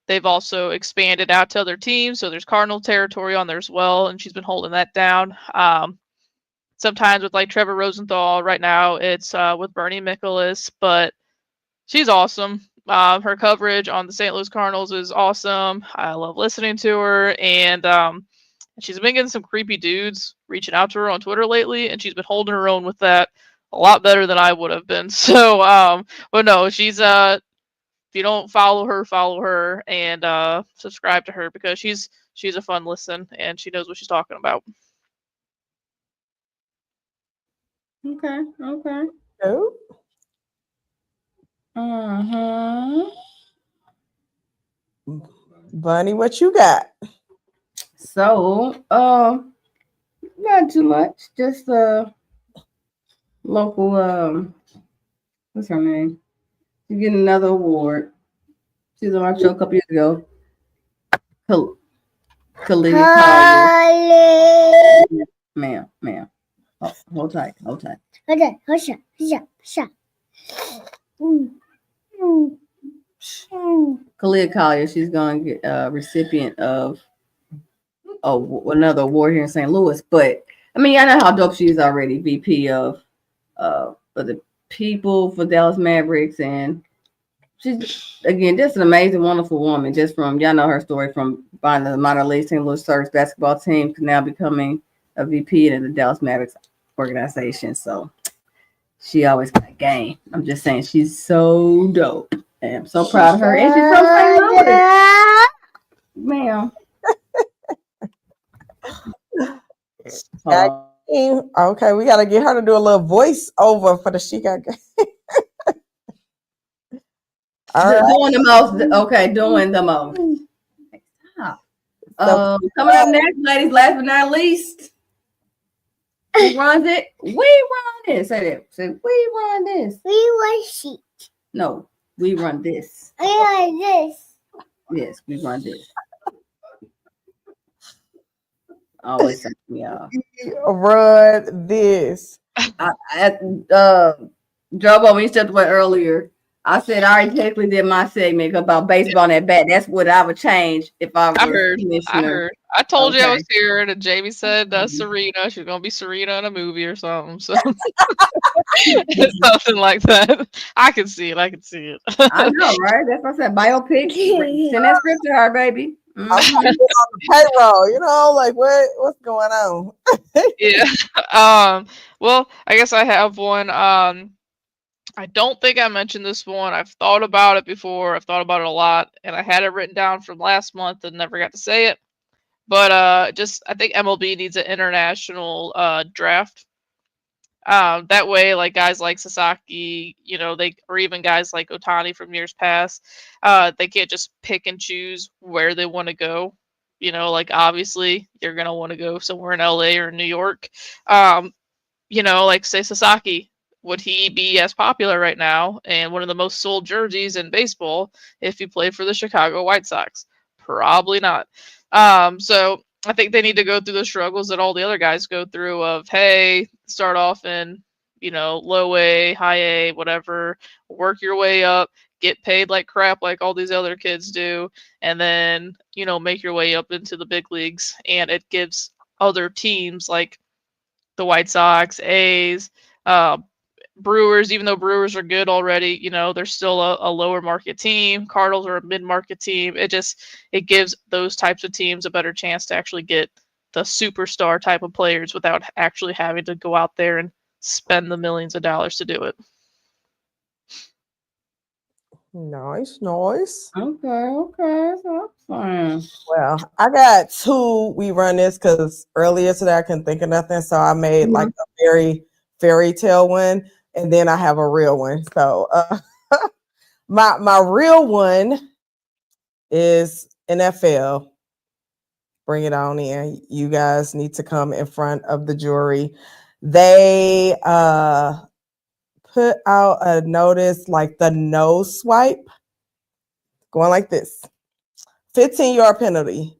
they've also expanded out to other teams. So there's Cardinal territory on there as well, and she's been holding that down. Sometimes with like Trevor Rosenthal. Right now it's with Bernie Michaelis, but she's awesome. Her coverage on the St. Louis Cardinals is awesome. I love listening to her, and she's been getting some creepy dudes reaching out to her on Twitter lately, and she's been holding her own with that a lot better than I would have been. So, but no, she's if you don't follow her and subscribe to her because she's a fun listen and she knows what she's talking about. Okay. Oh. Bunny, what you got? So, not too much. Just local. What's her name? She's getting another award. She was on our show a couple years ago. Khalid. Ma'am. Oh, hold tight. Khalid Collier. She's going to get a recipient of another award here in St. Louis. But I mean, I know how dope she is already. VP of the people for Dallas Mavericks, and she's again just an amazing, wonderful woman. Just from y'all know her story from buying the minor league St. Louis Stars basketball team to now becoming a VP in the Dallas Mavericks organization. So she always got game. I'm just saying she's so dope. And I'm so proud of her. And she's from St. Louis. Ma'am. Okay, we got to get her to do a little voice over for the She Got Game. All right. Doing the most. Okay, doing the most. Stop. So, Coming up next, ladies, last but not least, who runs it? We run it. Say that. Say, we run this. We run sheep. No, we run this. We run this. Yes, we run this. Always set me off. run this. Jobo, when you stepped away earlier, I said I already technically did my segment about baseball and at bat. That's what I would change if I I were heard. commissioner. I told you I Okay. was here, and Jamie said Serena. She's gonna be Serena in a movie or something. So something like that. I can see it. I can see it. I know, right? That's what I said. Biopic. Send that script to her, baby. I'm trying to get on the payroll, you know, like what's going on? Yeah. Well, I guess I have one. I don't think I mentioned this one. I've thought about it before. I've thought about it a lot, and I had it written down from last month and never got to say it. But I think MLB needs an international draft. That way, like guys like Sasaki, or even guys like Otani from years past, they can't just pick and choose where they want to go. Like obviously you're gonna want to go somewhere in LA or New York. Like say Sasaki, would he be as popular right now and one of the most sold jerseys in baseball if he played for the Chicago White Sox? Probably not. So I think they need to go through the struggles that all the other guys go through of, hey, start off in, low A, high A, whatever, work your way up, get paid like crap like all these other kids do, and then, make your way up into the big leagues. And it gives other teams like the White Sox, A's, Brewers, even though Brewers are good already, they're still a lower market team. Cardinals are a mid-market team. It gives those types of teams a better chance to actually get the superstar type of players without actually having to go out there and spend the millions of dollars to do it. Nice. Okay. So fine. Well, I got two. We run this because earlier today I couldn't think of nothing, so I made like a very fairy tale one, and then I have a real one. So my real one is NFL. Bring it on in. You guys need to come in front of the jury. They put out a notice like the no swipe, going like this. 15-yard penalty,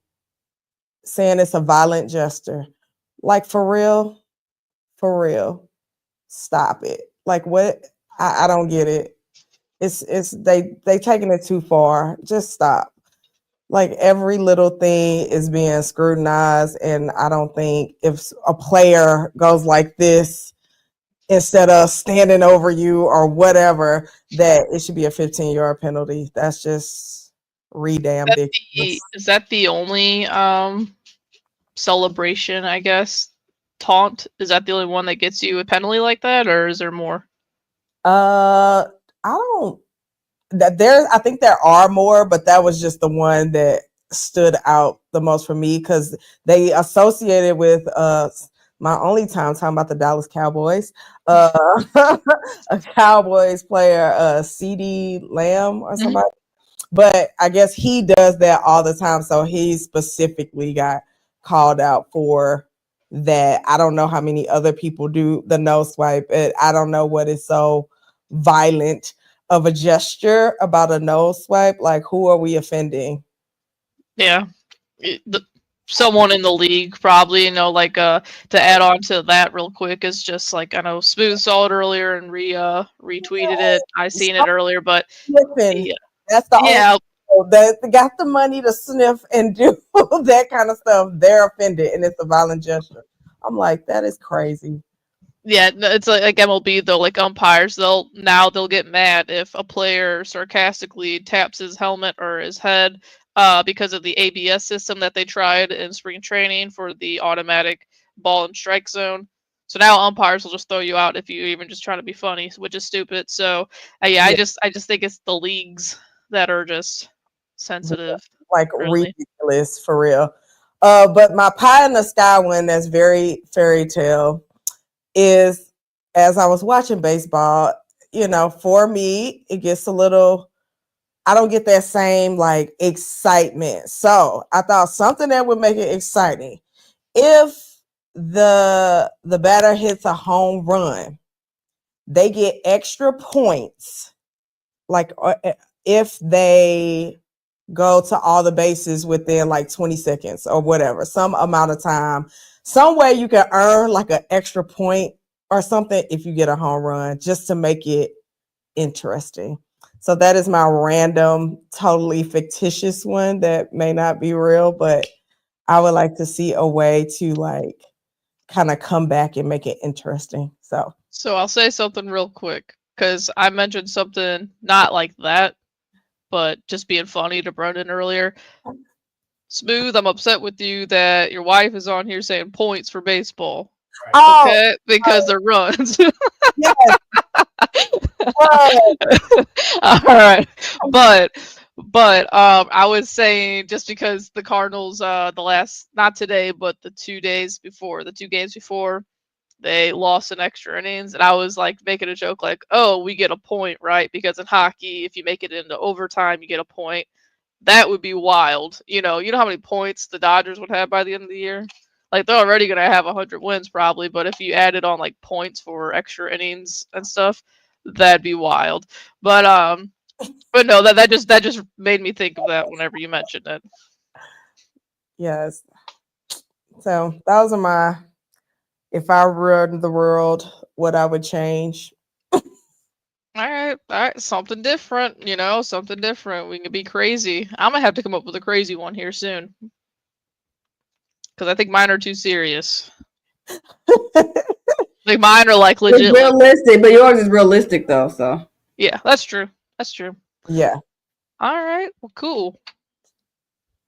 saying it's a violent gesture. Like for real, stop it. Like what? I don't get it. It's they taking it too far. Just stop. Like every little thing is being scrutinized, and I don't think if a player goes like this instead of standing over you or whatever, that it should be a 15-yard penalty. That's just damn ridiculous. Is that the only celebration, I guess? Taunt? Is that the only one that gets you a penalty like that, or is there more? I don't. I think there are more, but that was just the one that stood out the most for me because they associated with my only time talking about the Dallas Cowboys, a Cowboys player, CD Lamb or somebody. But I guess he does that all the time, so he specifically got called out for that. I don't know how many other people do the no swipe. I don't know what is so violent of a gesture about a no swipe. Like, who are we offending? Yeah. Someone in the league probably, to add on to that real quick is just like, I know Smoooth saw it earlier and retweeted it. I seen it earlier, but that's the only people that got the money to sniff and do that kind of stuff. They're offended, and it's a violent gesture. I'm like, that is crazy. Yeah, it's like MLB though. Like umpires, they'll get mad if a player sarcastically taps his helmet or his head because of the ABS system that they tried in spring training for the automatic ball and strike zone. So now umpires will just throw you out if you even just try to be funny, which is stupid. So I just think it's the leagues that are just sensitive, like really. ridiculous for real. But my pie in the sky one that's very fairy tale is, as I was watching baseball, for me, it gets a little I don't get that same like excitement. So I thought something that would make it exciting. If the batter hits a home run, they get extra points. Like if they go to all the bases within like 20 seconds or whatever, some amount of time, some way you can earn like an extra point or something if you get a home run, just to make it interesting. So that is my random, totally fictitious one that may not be real, but I would like to see a way to like kind of come back and make it interesting. So I'll say something real quick because I mentioned something not like that, but just being funny to Brendan earlier. Smooth, I'm upset with you that your wife is on here saying points for baseball. oh, Okay, because they're runs. yes. All right, but I was saying just because the Cardinals, the last, not today, but the 2 days before, the 2 games before, they lost in extra innings, and I was like making a joke like, oh, we get a point, right? Because in hockey, if you make it into overtime, you get a point. That would be wild. You know how many points the Dodgers would have by the end of the year? Like, they're already gonna have 100 wins probably, but if you added on like points for extra innings and stuff, that'd be wild. But no, that just made me think of that whenever you mentioned it. Yes. So those are my, if I ruled the world, what I would change. All right, something different, something different. We can be crazy. I'm gonna have to come up with a crazy one here soon. Because I think mine are too serious. Like mine are like legit. It's realistic, but yours is realistic though, so. Yeah, that's true. That's true. Yeah. All right. Well, cool.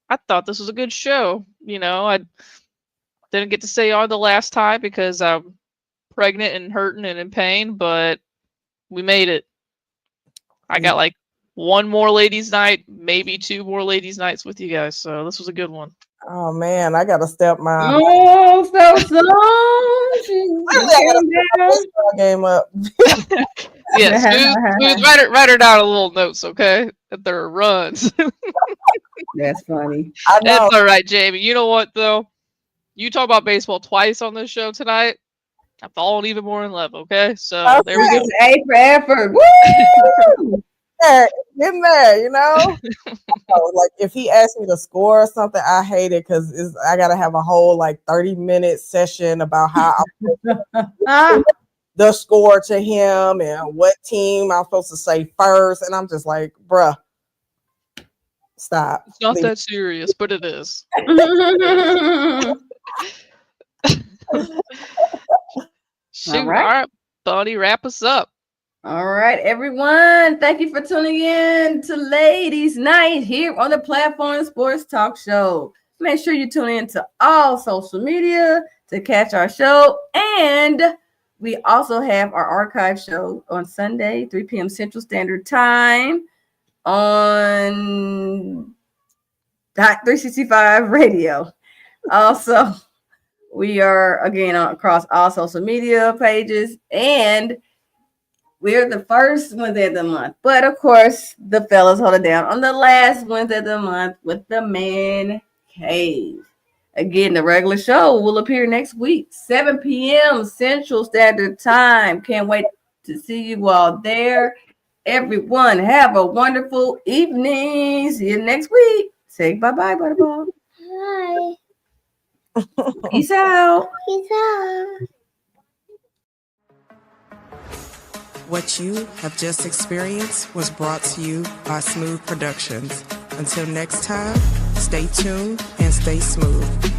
I thought this was a good show. I didn't get to stay on the last time because I'm pregnant and hurting and in pain, but we made it. I got like one more ladies' night, maybe 2 more ladies' nights with you guys. So this was a good one. Oh man, I gotta step my game up. Yeah, smooth. Write her down a little notes, okay? That there are runs. That's funny. I know. That's all right, Jamie. You know what though? You talk about baseball twice on this show tonight. I'm falling even more in love. Okay, so there we go. A for effort. Woo! In there, like if he asked me to score or something, I hate it because I gotta have a whole like 30-minute session about how I'm the score to him and what team I'm supposed to say first, and I'm just like, bruh, stop. It's not that serious, but it is. Shoot, all right, buddy, wrap us up. All right, everyone. Thank you for tuning in to Ladies Night here on the Platform Sports Talk Show. Make sure you tune in to all social media to catch our show. And we also have our archive show on Sunday, 3 p.m. Central Standard Time on 365 Radio. Also, we are, again, across all social media pages, and we're the first Wednesday of the month. But, of course, the fellas hold it down on the last Wednesday of the month with the Man Cave. Again, the regular show will appear next week, 7 p.m. Central Standard Time. Can't wait to see you all there. Everyone, have a wonderful evening. See you next week. Say bye-bye, Butterball. Hi. Peace out. Peace out. What you have just experienced was brought to you by Smoooth Productions. Until next time, stay tuned and stay smooth.